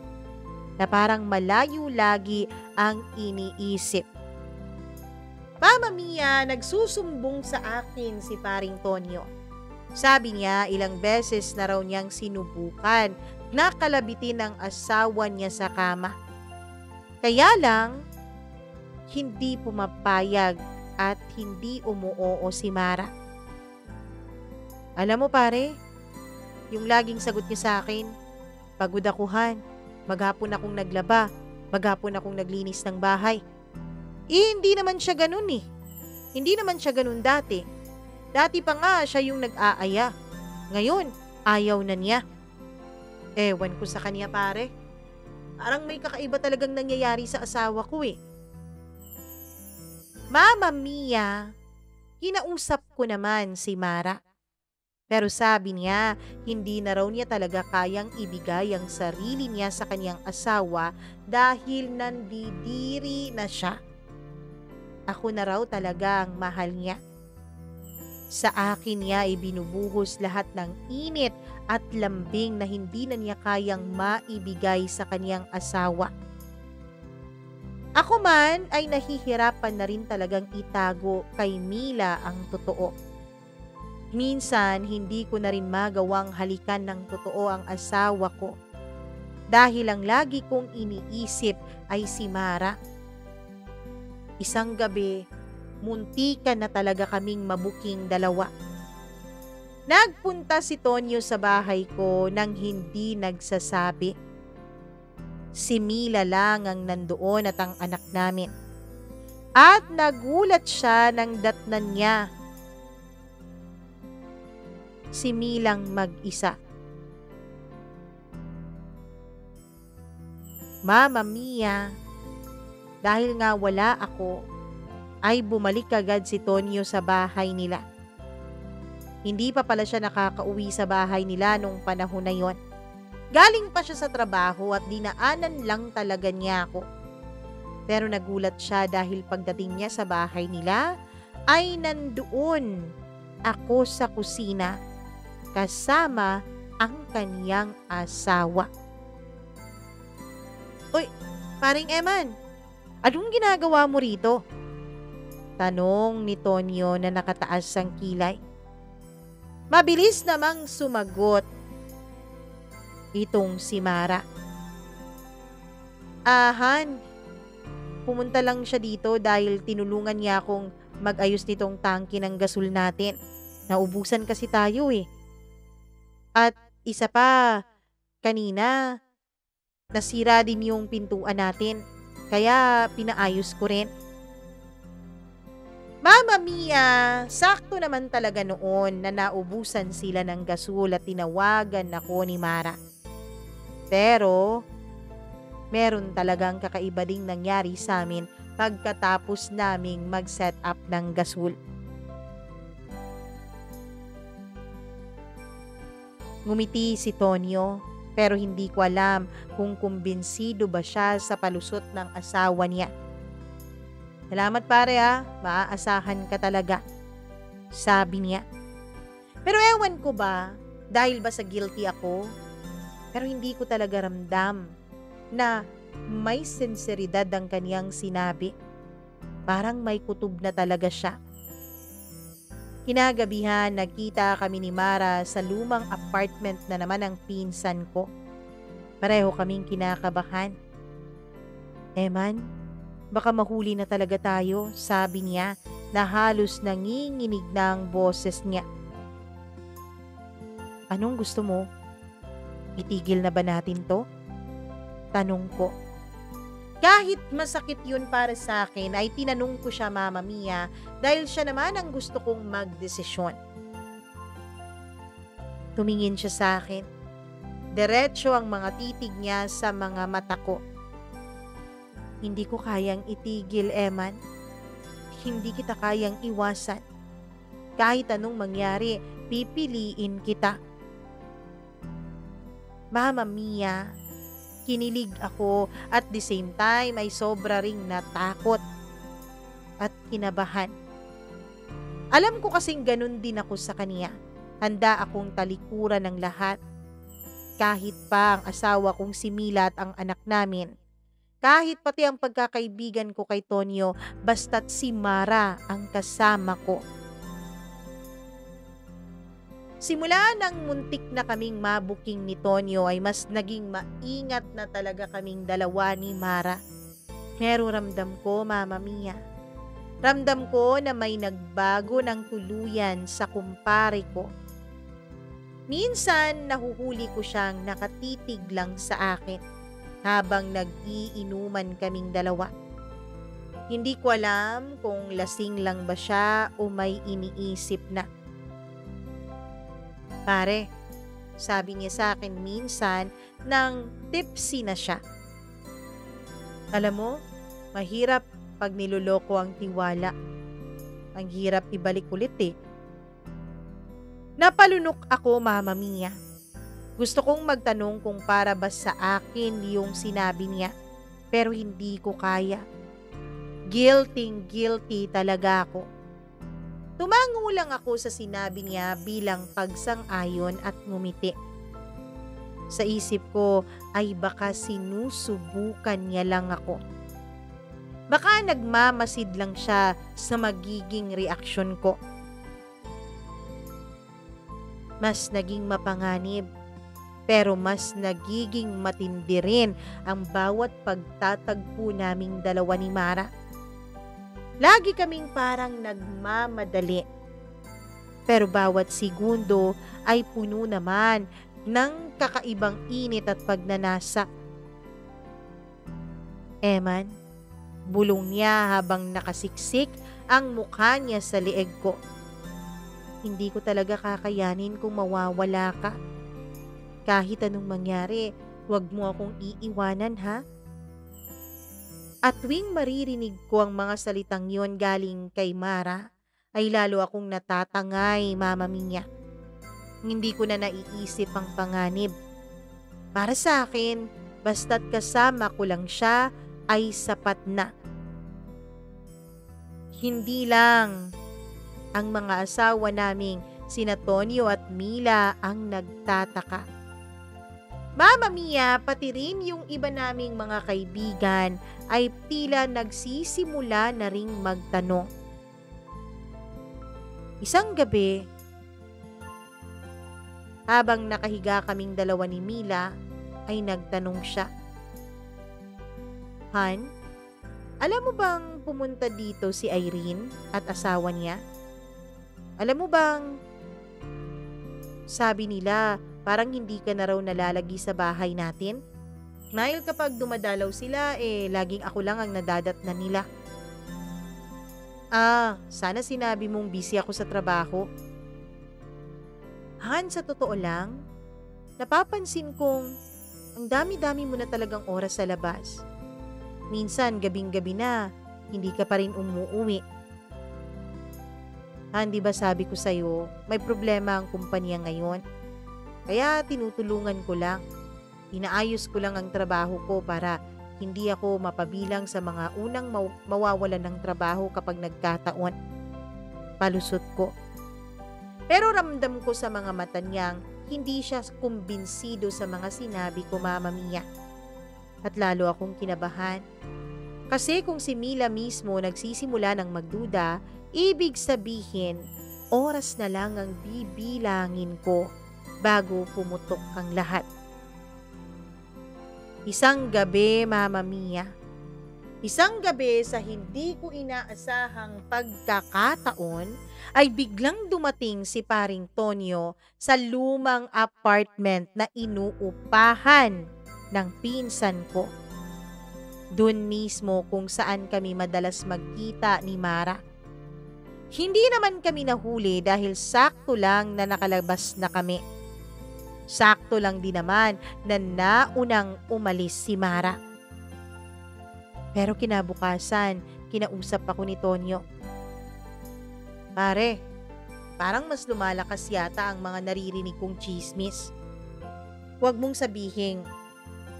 na parang malayo lagi ang iniisip. Mama Mia, nagsusumbong sa akin si paring Tonyo. Sabi niya ilang beses na raw niyang sinubukan na kalabitin ang asawa niya sa kama. Kaya lang, hindi pumapayag at hindi umuoo si Mara. Alam mo pare, yung laging sagot niya sa akin, pagod ako Han, maghapon akong naglaba, maghapon akong naglinis ng bahay. Hindi naman siya ganun eh. Hindi naman siya ganun dati. Dati pa nga siya yung nag-aaya. Ngayon, ayaw na niya. Ewan ko sa kanya pare. Parang may kakaiba talagang nangyayari sa asawa ko eh. Mama Mia, kinausap ko naman si Mara. Pero sabi niya, hindi na raw niya talaga kayang ibigay ang sarili niya sa kanyang asawa dahil nandidiri na siya. Ako na raw talaga ang mahal niya. Sa akin niya ibinubuhos lahat ng init at lambing na hindi na niya kayang maibigay sa kanyang asawa. Ako man ay nahihirapan na rin talagang itago kay Mila ang totoo. Minsan, hindi ko na rin magawang halikan ng totoo ang asawa ko dahil ang lagi kong iniisip ay si Mara. Isang gabi, muntikan na talaga kaming mabuking dalawa. Nagpunta si Tonyo sa bahay ko nang hindi nagsasabi. Si Mila lang ang nandoon at ang anak namin. At nagulat siya nang datnan niya si Milang mag-isa. Mama Mia, dahil nga wala ako, ay bumalik agad si Tonyo sa bahay nila. Hindi pa pala siya nakakauwi sa bahay nila nung panahon na yon. Galing pa siya sa trabaho at dinaanan lang talaga niya ako. Pero nagulat siya dahil pagdating niya sa bahay nila ay nandoon ako sa kusina kasama ang kaniyang asawa. "Uy, paring Eman, anong ginagawa mo rito?" Tanong ni Tonyo na nakataas ang kilay. Mabilis namang sumagot itong si Mara. Han, pumunta lang siya dito dahil tinulungan niya akong mag-ayos nitong tangke ng gasol natin. Naubusan kasi tayo eh. At isa pa, kanina, nasira din yung pintuan natin. Kaya pinaayos ko rin. Mama Mia, sakto naman talaga noon na naubusan sila ng gasol at tinawagan ako ni Mara. Pero, meron talagang kakaiba ding nangyari sa amin pagkatapos naming mag-set up ng gasol. Ngumiti si Tonyo, pero hindi ko alam kung kumbinsido ba siya sa palusot ng asawa niya. "Salamat pare maaasahan ka talaga," sabi niya. Pero ewan ko ba, dahil ba sa guilty ako, pero hindi ko talaga ramdam na may sinseridad ang kaniyang sinabi. Parang may kutob na talaga siya. Kinagabihan, nagkita kami ni Mara sa lumang apartment na naman ng pinsan ko. Pareho kaming kinakabahan. "Eman, baka mahuli na talaga tayo," sabi niya na halos nanginginig na ang boses niya. "Anong gusto mo? Itigil na ba natin to?" Tanong ko. Kahit masakit yun para sa akin ay tinanong ko siya, Mama Mia, dahil siya naman ang gusto kong magdesisyon. Tumingin siya sa akin. Diretso ang mga titig niya sa mga mata ko. "Hindi ko kayang itigil, Eman. Hindi kita kayang iwasan. Kahit anong mangyari, pipiliin kita." Mama Mia, kinilig ako at the same time ay sobra ring natakot at kinabahan. Alam ko kasing ganun din ako sa kanya. Handa akong talikuran ng lahat. Kahit pa ang asawa kong si Mila at ang anak namin. Kahit pati ang pagkakaibigan ko kay Tonyo, basta't si Mara ang kasama ko. Simula nang muntik na kaming mabuking ni Tonyo ay mas naging maingat na talaga kaming dalawa ni Mara. Pero ramdam ko, Mama Mia. Ramdam ko na may nagbago ng tuluyan sa kumpare ko. Minsan nahuhuli ko siyang nakatitig lang sa akin habang nag-iinuman kaming dalawa. Hindi ko alam kung lasing lang ba siya o may iniisip na. "Pare," sabi niya sa akin minsan nang tipsy na siya. "Alam mo, mahirap pag niloloko ang tiwala. Ang hirap ibalik ulit eh." Napalunok ako, Mama Mia. Gusto kong magtanong kung para ba sa akin yung sinabi niya, pero hindi ko kaya. Guilty talaga ako. Tumango lang ako sa sinabi niya bilang pagsang-ayon at ngumiti. Sa isip ko ay baka sinusubukan niya lang ako. Baka nagmamasid lang siya sa magiging reaksyon ko. Mas naging mapanganib, pero mas nagiging matindi rin ang bawat pagtatagpo naming dalawa ni Mara. Lagi kaming parang nagmamadali. Pero bawat segundo ay puno naman ng kakaibang init at pagnanasa. "Eman," bulong niya habang nakasiksik ang mukha niya sa leeg ko. "Hindi ko talaga kakayanin kung mawawala ka. Kahit anong mangyari, huwag mo akong iiwanan, ha?" At tuwing maririnig ko ang mga salitang yon galing kay Mara, ay lalo akong natatangay, Mama Mia. Hindi ko na naiisip ang panganib. Para sa akin, basta't kasama ko lang siya, ay sapat na. Hindi lang ang mga asawa naming sina Tonyo at Mila ang nagtataka. Mama Mia, pati rin yung iba naming mga kaibigan ay tila nagsisimula na ring magtanong. Isang gabi, habang nakahiga kaming dalawa ni Mila, ay nagtanong siya. Han, alam mo bang pumunta dito si Irene at asawa niya? Alam mo bang, sabi nila, parang hindi ka na raw nalalagi sa bahay natin? Dahil kapag dumadalaw sila, laging ako lang ang nadadatnan nila. Sana sinabi mong busy ako sa trabaho. Han, sa totoo lang, napapansin kong ang dami-dami mo na talagang oras sa labas. Minsan, gabing-gabi na, hindi ka pa rin umuuwi. Han, di ba sabi ko sa'yo, may problema ang kumpanya ngayon? Kaya tinutulungan ko lang. Inaayos ko lang ang trabaho ko para hindi ako mapabilang sa mga unang mawawalan ng trabaho kapag nagkataon. Palusot ko. Pero ramdam ko sa mga mata niyang hindi siya kumbinsido sa mga sinabi ko, Mama Mia. At lalo akong kinabahan. Kasi kung si Mila mismo nagsisimula ng magduda, ibig sabihin, oras na lang ang bibilangin ko bago pumutok ang lahat. Isang gabi, Mama Mia. Isang gabi sa hindi ko inaasahang pagkakataon ay biglang dumating si paring Tonyo sa lumang apartment na inuupahan ng pinsan ko. Doon mismo kung saan kami madalas magkita ni Mara. Hindi naman kami nahuli dahil sakto lang na nakalabas na kami. Sakto lang din naman na naunang umalis si Mara. Pero kinabukasan, kinausap ako ni Tonyo. Pare, parang mas lumalakas yata ang mga naririnig kong chismis. Huwag mong sabihin,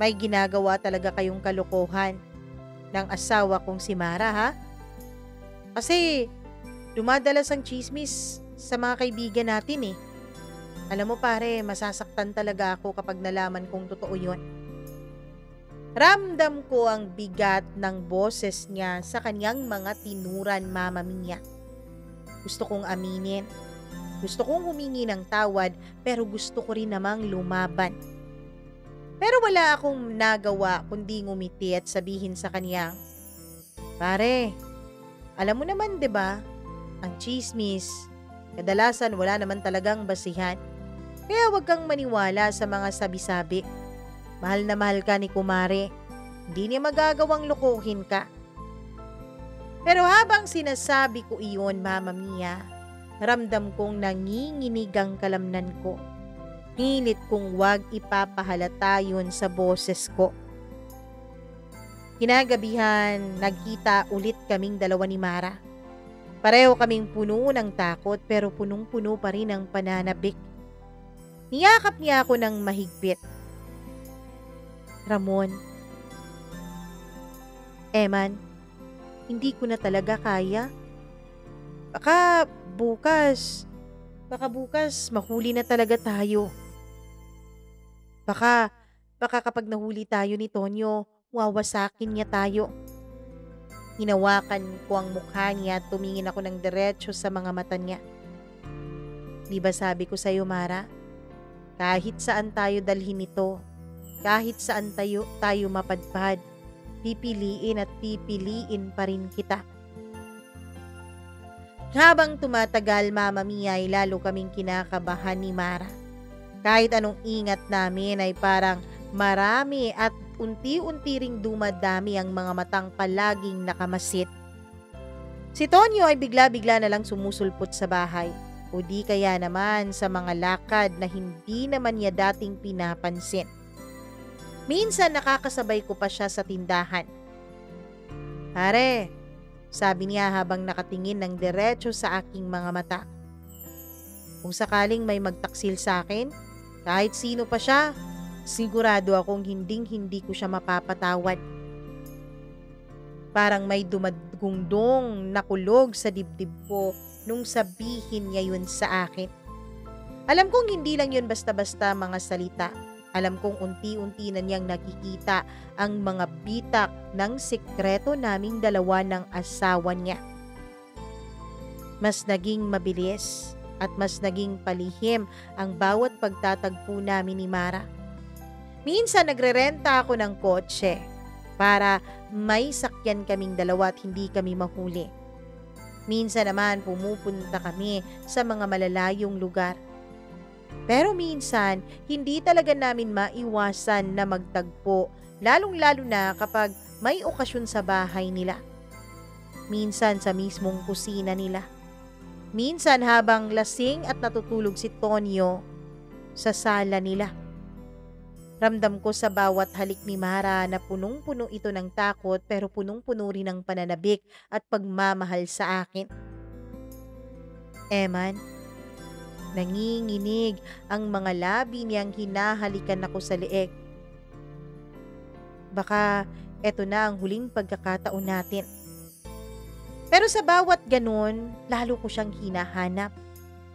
may ginagawa talaga kayong kalokohan ng asawa kong si Mara, ha? Kasi dumadalas ang chismis sa mga kaibigan natin eh. Alam mo pare, masasaktan talaga ako kapag nalaman kong totoo yun. Ramdam ko ang bigat ng boses niya sa kanyang mga tinuran, Mama Mia. Gusto kong aminin. Gusto kong humingi ng tawad pero gusto ko rin namang lumaban. Pero wala akong nagawa kundi ngumiti at sabihin sa kanya, Pare, alam mo naman 'di ba, ang chismis, kadalasan wala naman talagang basihan. Kaya huwag kang maniwala sa mga sabi-sabi. Mahal na mahal ka ni Kumare. Hindi niya magagawang lokohin ka. Pero habang sinasabi ko iyon, Mama Mia, ramdam kong nanginginig ang kalamnan ko. Pilit kong wag ipapahalata yun sa boses ko. Kinagabihan, nagkita ulit kaming dalawa ni Mara. Pareho kaming puno ng takot pero punong-puno pa rin ang pananabik. Niyakap niya ako ng mahigpit. Ramon, Eman, hindi ko na talaga kaya. Baka bukas mahuli na talaga tayo. Baka kapag nahuli tayo ni Tonyo, wawasakin niya tayo. Hinawakan ko ang mukha niya at tumingin ako ng diretso sa mga mata niya. Di ba sabi ko sa'yo, Mara? Kahit saan tayo dalhin ito, kahit saan tayo mapadpad, pipiliin at pipiliin pa rin kita. Habang tumatagal, Mama Mia, ay lalo kaming kinakabahan ni Mara. Kahit anong ingat namin ay parang marami at unti-unti ring dumadami ang mga matang palaging nakamasit. Si Tonyo ay bigla-bigla na lang sumusulpot sa bahay o di kaya naman sa mga lakad na hindi naman niya dating pinapansin. Minsan nakakasabay ko pa siya sa tindahan. Pare, sabi niya habang nakatingin ng diretso sa aking mga mata. Kung sakaling may magtaksil sa akin, kahit sino pa siya, sigurado akong hinding-hindi ko siya mapapatawad. Parang may dumadgungdong nakulog sa dibdib ko nung sabihin niya yun sa akin. Alam kong hindi lang yun basta-basta mga salita. Alam kong unti-unti na niyang nakikita ang mga bitak ng sikreto naming dalawa ng asawa niya. Mas naging mabilis at mas naging palihim ang bawat pagtatagpo namin ni Mara. Minsan nagrerenta ako ng kotse para may sakyan kaming dalawa at hindi kami mahuli. Minsan naman pumupunta kami sa mga malalayong lugar. Pero minsan, hindi talaga namin maiwasan na magtagpo, lalong-lalo na kapag may okasyon sa bahay nila. Minsan sa mismong kusina nila. Minsan habang lasing at natutulog si Tonyo sa sala nila. Ramdam ko sa bawat halik ni Mara na punong-puno ito ng takot pero punong-puno rin ng pananabik at pagmamahal sa akin. Eman, nanginginig ang mga labi niyang hinahalikan ako sa leeg. Baka eto na ang huling pagkakataon natin. Pero sa bawat ganun, lalo ko siyang hinahanap.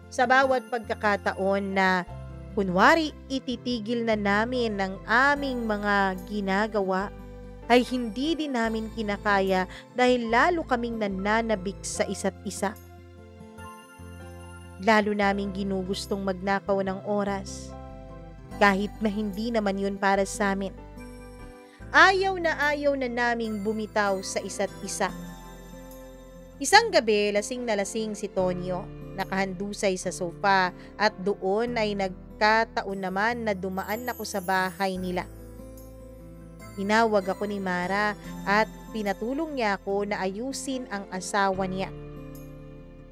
Sa bawat pagkakataon na kunwari ititigil na namin ng aming mga ginagawa, ay hindi din namin kinakaya dahil lalo kaming nananabik sa isa't isa. Lalo naming ginugustong magnakaw ng oras, kahit na hindi naman yun para sa amin. Ayaw na naming bumitaw sa isa't isa. Isang gabi, lasing na lasing si Tonyo, nakahandusay sa sofa at doon ay nagkataon naman na dumaan ako sa bahay nila. Tinawag ako ni Mara at pinatulong niya ako na ayusin ang asawa niya.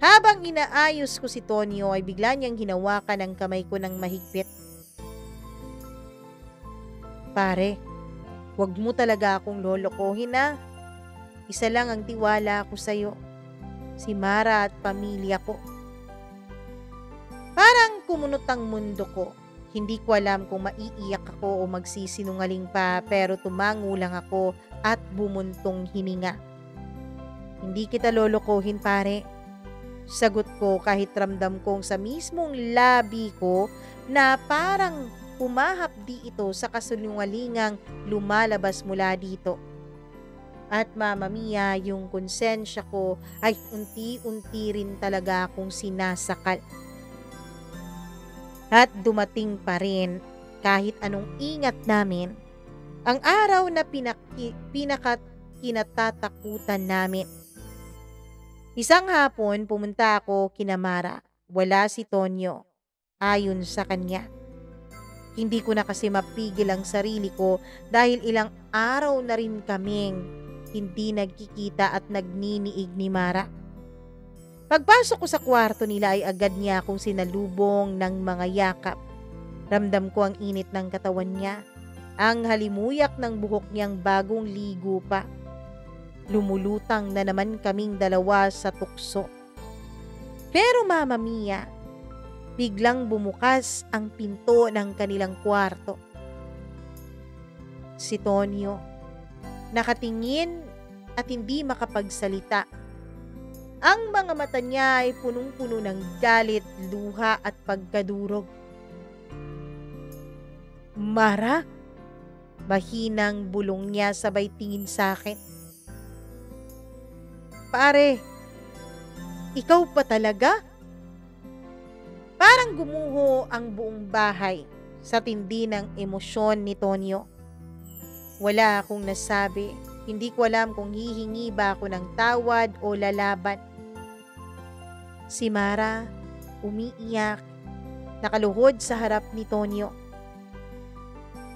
Habang inaayos ko si Tonyo ay bigla niyang hinawakan ang kamay ko ng mahigpit. Pare, wag mo talaga akong lolokohin na. Isa lang ang tiwala ko sa'yo. Si Mara at pamilya ko. Parang kumunot ang mundo ko. Hindi ko alam kung maiiyak ako o magsisinungaling pa pero tumango lang ako at bumuntong hininga. Hindi kita lolokohin pare. Sagot ko kahit ramdam kong sa mismong labi ko na parang humahapdi ito sa kasinungalingang lumalabas mula dito. At Mama Mia, yung konsensya ko ay unti-unti rin talaga akong sinasakal. At dumating pa rin kahit anong ingat namin ang araw na kinatatakutan namin. Isang hapon pumunta ako kina Mara. Wala si Tonyo. Ayon sa kanya. Hindi ko na kasi mapigil ang sarili ko dahil ilang araw na rin kaming hindi nagkikita at nagniniig ni Mara. Pagpasok ko sa kwarto nila ay agad niya akong sinalubong ng mga yakap. Ramdam ko ang init ng katawan niya, ang halimuyak ng buhok niyang bagong ligo pa. Lumulutang na naman kaming dalawa sa tukso. Pero Mama Mia, biglang bumukas ang pinto ng kanilang kwarto. Si Tonyo, nakatingin at hindi makapagsalita. Ang mga mata niya ay punong-puno ng galit, luha at pagkadurog. Mara? Mahinang bulong niya sabay tingin sa akin. Pare, ikaw pa talaga? Parang gumuho ang buong bahay sa tindi ng emosyon ni Tonyo. Wala akong nasabi. Hindi ko alam kung hihingi ba ako ng tawad o lalaban. Si Mara, umiiyak, nakaluhod sa harap ni Tonyo.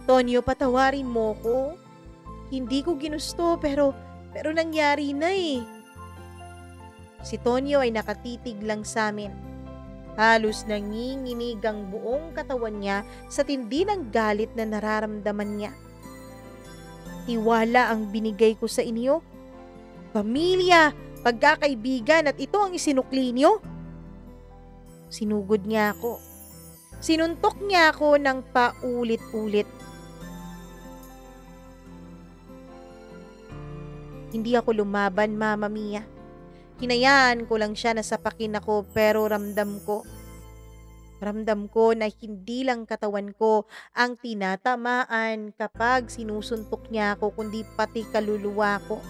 Tonyo, patawarin mo ko. Hindi ko ginusto pero nangyari na eh. Si Tonyo ay nakatitig lang sa amin. Halos nanginginig ang buong katawan niya sa tindi ng galit na nararamdaman niya. Tiwala ang binigay ko sa inyo. Pamilya, pagkakaibigan at ito ang isinukli niyo. Sinugod niya ako. Sinuntok niya ako ng paulit-ulit. Hindi ako lumaban, Mama Mia. Hinayaan ko lang siya na sapakin ako pero ramdam ko na hindi lang katawan ko ang tinatamaan kapag sinusuntok niya ako kundi pati kaluluwa ko.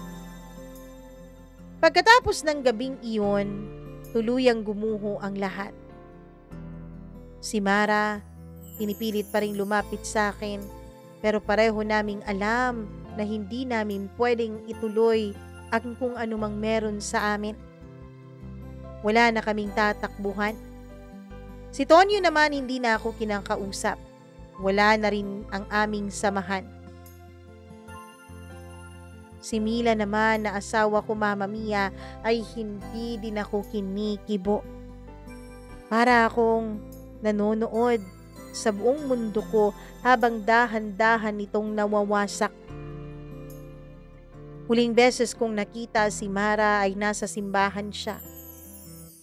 Pagkatapos ng gabing iyon, tuluyang gumuho ang lahat. Si Mara, pinipilit pa ring lumapit sa akin pero pareho naming alam na hindi namin pwedeng ituloy ang kung anumang meron sa amin. Wala na kaming tatakbuhan. Si Tonyo naman hindi na ako kinakausap. Wala na rin ang aming samahan. Si Mila naman na asawa ko, Mama Mia, ay hindi din ako kinikibo. Para akong nanonood sa buong mundo ko habang dahan-dahan itong nawawasak. Huling beses kong nakita si Mara ay nasa simbahan siya.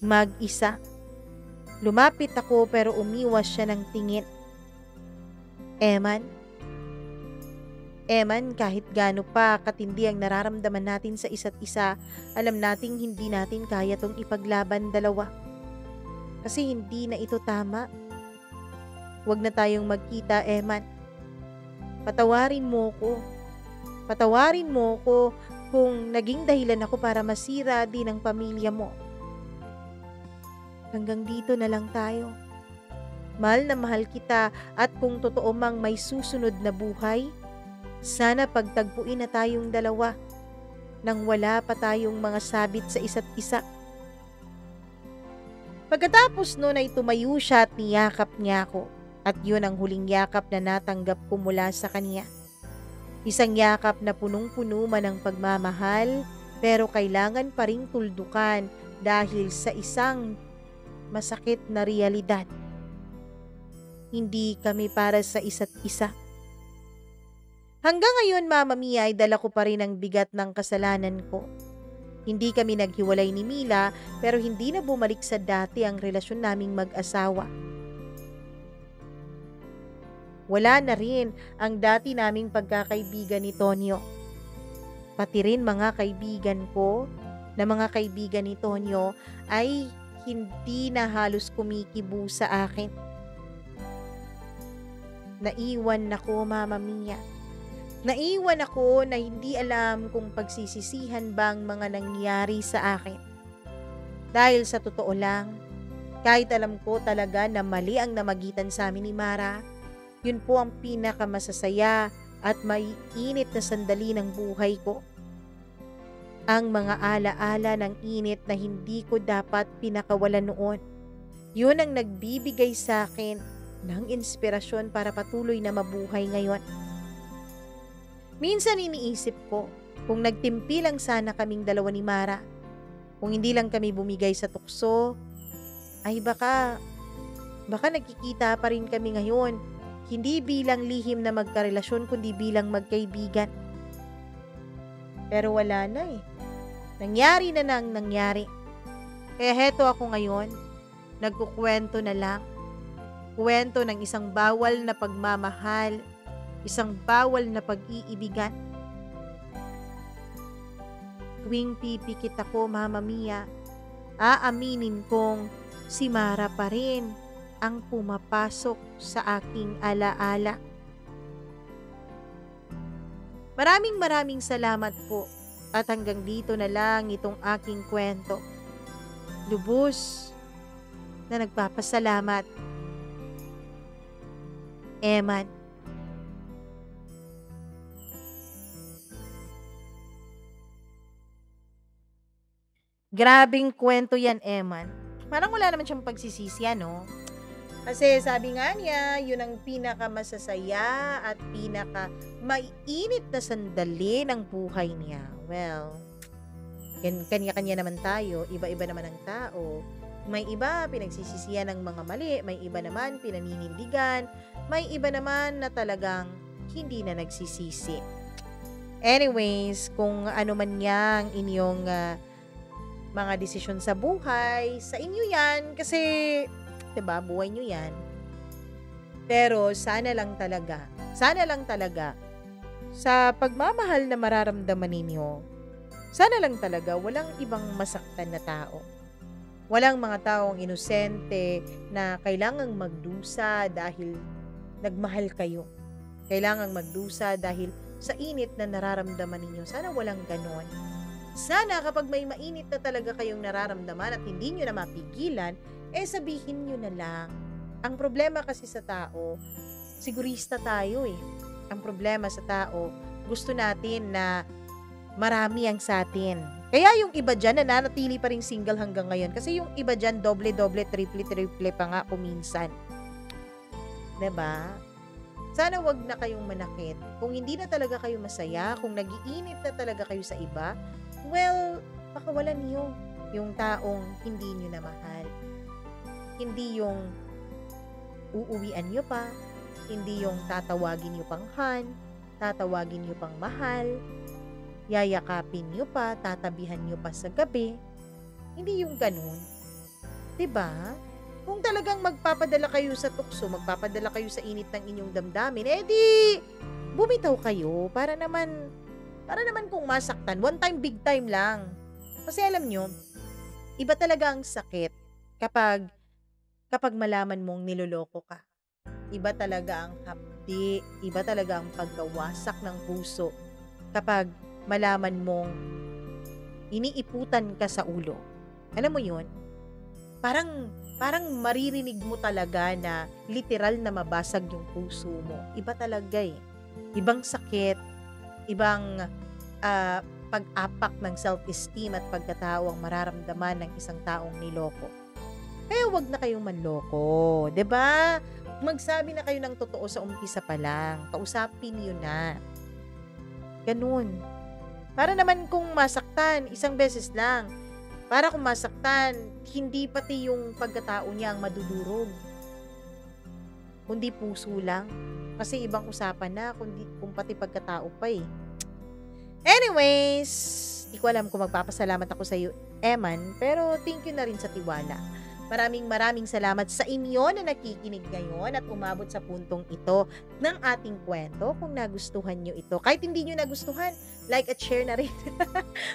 Mag-isa. Lumapit ako pero umiwas siya ng tingin. Eman, kahit gaano pa katindi ang nararamdaman natin sa isa't isa, alam nating hindi natin kaya tong ipaglaban dalawa. Kasi hindi na ito tama. Huwag na tayong magkita, Eman. Patawarin mo ko. Patawarin mo ko kung naging dahilan ako para masira din ang pamilya mo. Hanggang dito na lang tayo. Mahal na mahal kita at kung totoo mang may susunod na buhay, sana pagtagpuin na tayong dalawa nang wala pa tayong mga sabit sa isa't isa. Pagkatapos nun ay tumayo siya at niyakap niya ako at yun ang huling yakap na natanggap ko mula sa kanya. Isang yakap na punong-puno man ng pagmamahal pero kailangan pa ring tuldukan dahil sa isang masakit na realidad. Hindi kami para sa isa't isa. Hanggang ngayon, Mama Mia, ay dala ko pa rin ang bigat ng kasalanan ko. Hindi kami naghiwalay ni Mila pero hindi na bumalik sa dati ang relasyon naming mag-asawa. Wala na rin ang dati naming pagkakaibigan ni Tonyo. Pati rin mga kaibigan ko na mga kaibigan ni Tonyo ay hindi na halos kumikibo sa akin. Naiwan ako, Mama Mia. Naiwan ako na hindi alam kung pagsisisihan bang mga nangyari sa akin. Dahil sa totoo lang, kahit alam ko talaga na mali ang namagitan sa amin ni Mara, yun po ang pinakamasasaya at maiinit na sandali ng buhay ko. Ang mga alaala ng init na hindi ko dapat pinakawalan noon. Yun ang nagbibigay sa akin ng inspirasyon para patuloy na mabuhay ngayon. Minsan iniisip ko, kung nagtimpi lang sana kaming dalawa ni Mara, kung hindi lang kami bumigay sa tukso, ay baka nagkikita pa rin kami ngayon, hindi bilang lihim na magkarelasyon kundi bilang magkaibigan. Pero wala na eh. Nangyari na nang nangyari. Kaya heto ako ngayon, nagkukwento na lang. Kwento ng isang bawal na pagmamahal, isang bawal na pag-iibigan. Tuwing pipikit ako, Mama Mia, aaminin kong si Mara pa rin ang pumapasok sa aking alaala. Maraming salamat po at hanggang dito na lang itong aking kwento. Lubos na nagpapasalamat. Eman. Grabing kwento yan, Eman. Parang wala naman siyang pagsisisi, no? Kasi sabi nga niya, yun ang pinakamasasaya at pinaka-mainit na sandali ng buhay niya. Well, kanya-kanya naman tayo, iba-iba naman ang tao. May iba pinagsisisihan ng mga mali, may iba naman pinaninindigan, may iba naman na talagang hindi na nagsisisi. Anyways, kung ano man yang inyong mga desisyon sa buhay, sa inyo yan kasi 'di ba, buhay nyo yan. Pero sana lang talaga sa pagmamahal na mararamdaman ninyo, Sana lang talaga walang ibang masaktan na tao. Walang mga taong inosente na kailangang magdusa dahil nagmahal kayo. Kailangang magdusa dahil sa init na nararamdaman ninyo. Sana walang ganon. Sana kapag may mainit na talaga kayong nararamdaman at hindi nyo na mapigilan, sabihin nyo na lang. Ang problema kasi sa tao, sigurista tayo eh. Ang problema sa tao, gusto natin na marami ang sa atin. Kaya yung iba dyan, nananatili pa rin single hanggang ngayon. Kasi yung iba dyan, doble-doble, triple-triple pa nga kuminsan. Diba? Sana wag na kayong manakit. Kung hindi na talaga kayo masaya, kung nagiinit na talaga kayo sa iba, well, pakawalan niyo yung taong hindi niyo na mahal. Hindi yung uuwian niyo pa, hindi yung tatawagin niyo pang han, tatawagin niyo pang mahal, yayakapin niyo pa, tatabihan niyo pa sa gabi. Hindi yung ganun. 'Di ba? Kung talagang magpapadala kayo sa tukso, magpapadala kayo sa init ng inyong damdamin, di bumitaw kayo para naman kung masaktan, one time, big time lang. Kasi alam nyo, iba talaga ang sakit kapag malaman mong niloloko ka. Iba talaga ang hapdi, iba talaga ang pagkawasak ng puso kapag malaman mong iniiputan ka sa ulo. Alam mo yun? Parang maririnig mo talaga na literal na mabasag yung puso mo. Iba talaga eh. Ibang sakit, ibang pag-apak ng self-esteem at pagkatao ang mararamdaman ng isang taong niloko. Kaya wag na kayong manloko, 'di ba? Magsabi na kayo ng totoo sa umpisa pa lang. Kausapin niyo na. Ganun. Para naman kung masaktan, isang beses lang. Para kung masaktan, hindi pati yung pagkatao niya ang madudurog. Kundi puso lang. Kasi ibang usapan na kung pati pagkatao pa eh. Anyways, di ko alam kung magpapasalamat ako sa iyo, Eman, pero thank you na rin sa tiwala. Maraming salamat sa inyo na nakikinig ngayon at umabot sa puntong ito ng ating kwento. Kung nagustuhan nyo ito, kahit hindi nyo nagustuhan, like at share na rin.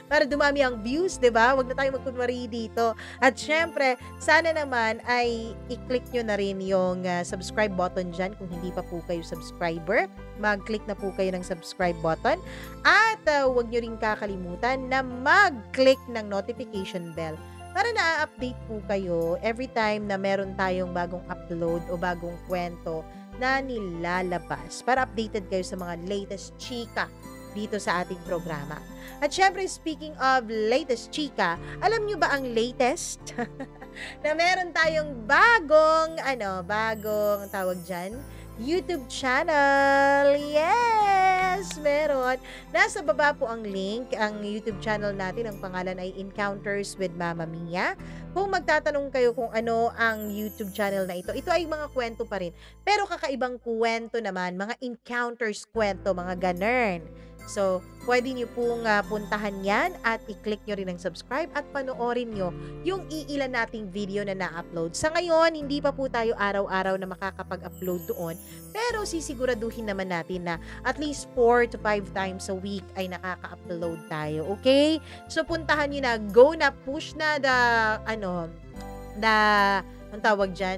Para dumami ang views, diba? Huwag na tayo magkunwari dito. At syempre, sana naman ay i-click nyo na rin yung subscribe button dyan. Kung hindi pa po kayo subscriber, mag-click na po kayo ng subscribe button. At huwag nyo rin kakalimutan na mag-click ng notification bell para na-update po kayo every time na meron tayong bagong upload o bagong kwento na nilalabas. Para updated kayo sa mga latest chika dito sa ating programa. At syempre, speaking of latest chika, alam nyo ba ang latest? Na meron tayong bagong tawag dyan, YouTube channel. Yes! Meron. Nasa baba po ang link. Ang YouTube channel natin, ang pangalan ay Encounters with Mama Mia. Kung magtatanong kayo kung ano ang YouTube channel na ito ay mga kwento pa rin. Pero kakaibang kwento naman, mga encounters kwento, mga ganern. So, pwede nyo pong puntahan yan at i-click nyo rin ang subscribe at panoorin nyo yung iilan nating video na na-upload. Sa ngayon, hindi pa po tayo araw-araw na makakapag-upload doon, pero sisiguraduhin naman natin na at least 4 to 5 times a week ay nakaka-upload tayo. Okay? So, puntahan nyo na, go na, push na ang tawag dyan?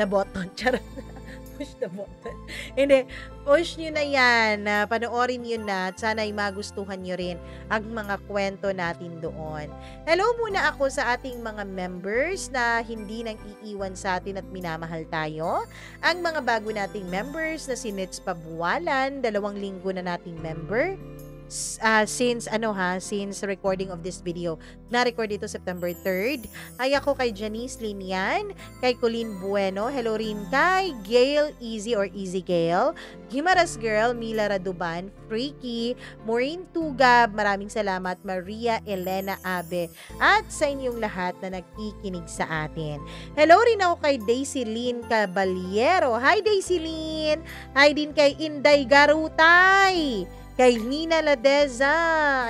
The button. Charot na. Push the button. Hindi, push nyo na yan, panoorin nyo na, at sana ay magustuhan nyo rin ang mga kwento natin doon. Hello muna ako sa ating mga members na hindi nang iiwan sa atin at minamahal tayo. Ang mga bago nating members na si Nits Pabualan, 2 linggo na nating member. Since recording of this video, na-record ito September 3rd. Ay ako kay Janice Linian, kay Colleen Bueno, hello rin kay Gail Easy or Easy Gail, Gimaras Girl, Mila Raduban, Freaky, Maureen Tugab, maraming salamat, Maria Elena Abe, at sa inyong lahat na nagkikinig sa atin. Hello rin ako kay Daisy Lynn Caballero. Hi Daisy Lynn! Hi din kay Inday Garutay! Kay Nina Ladeza,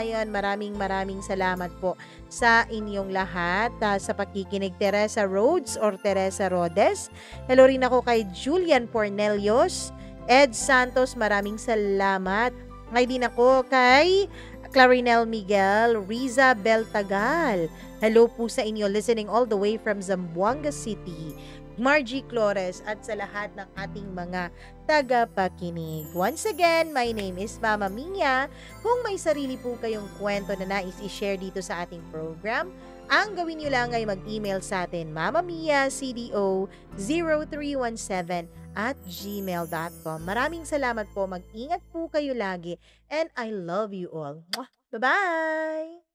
ayan, maraming salamat po sa inyong lahat sa pakikinig. Teresa Rhodes or Teresa Rodes. Hello rin ako kay Julian Pornelios. Ed Santos, maraming salamat. Ngay din ako kay Clarinel Miguel, Riza Beltagal. Hello po sa inyo, listening all the way from Zamboanga City. Margie Flores at sa lahat ng ating mga tagapakinig. Once again, my name is Mama Mia. Kung may sarili po kayong kwento na nais i-share dito sa ating program, ang gawin nyo lang ay mag-email sa atin, mamamiacdo0317@gmail.com. Maraming salamat po. Mag-ingat po kayo lagi and I love you all. Mwah! Bye-bye!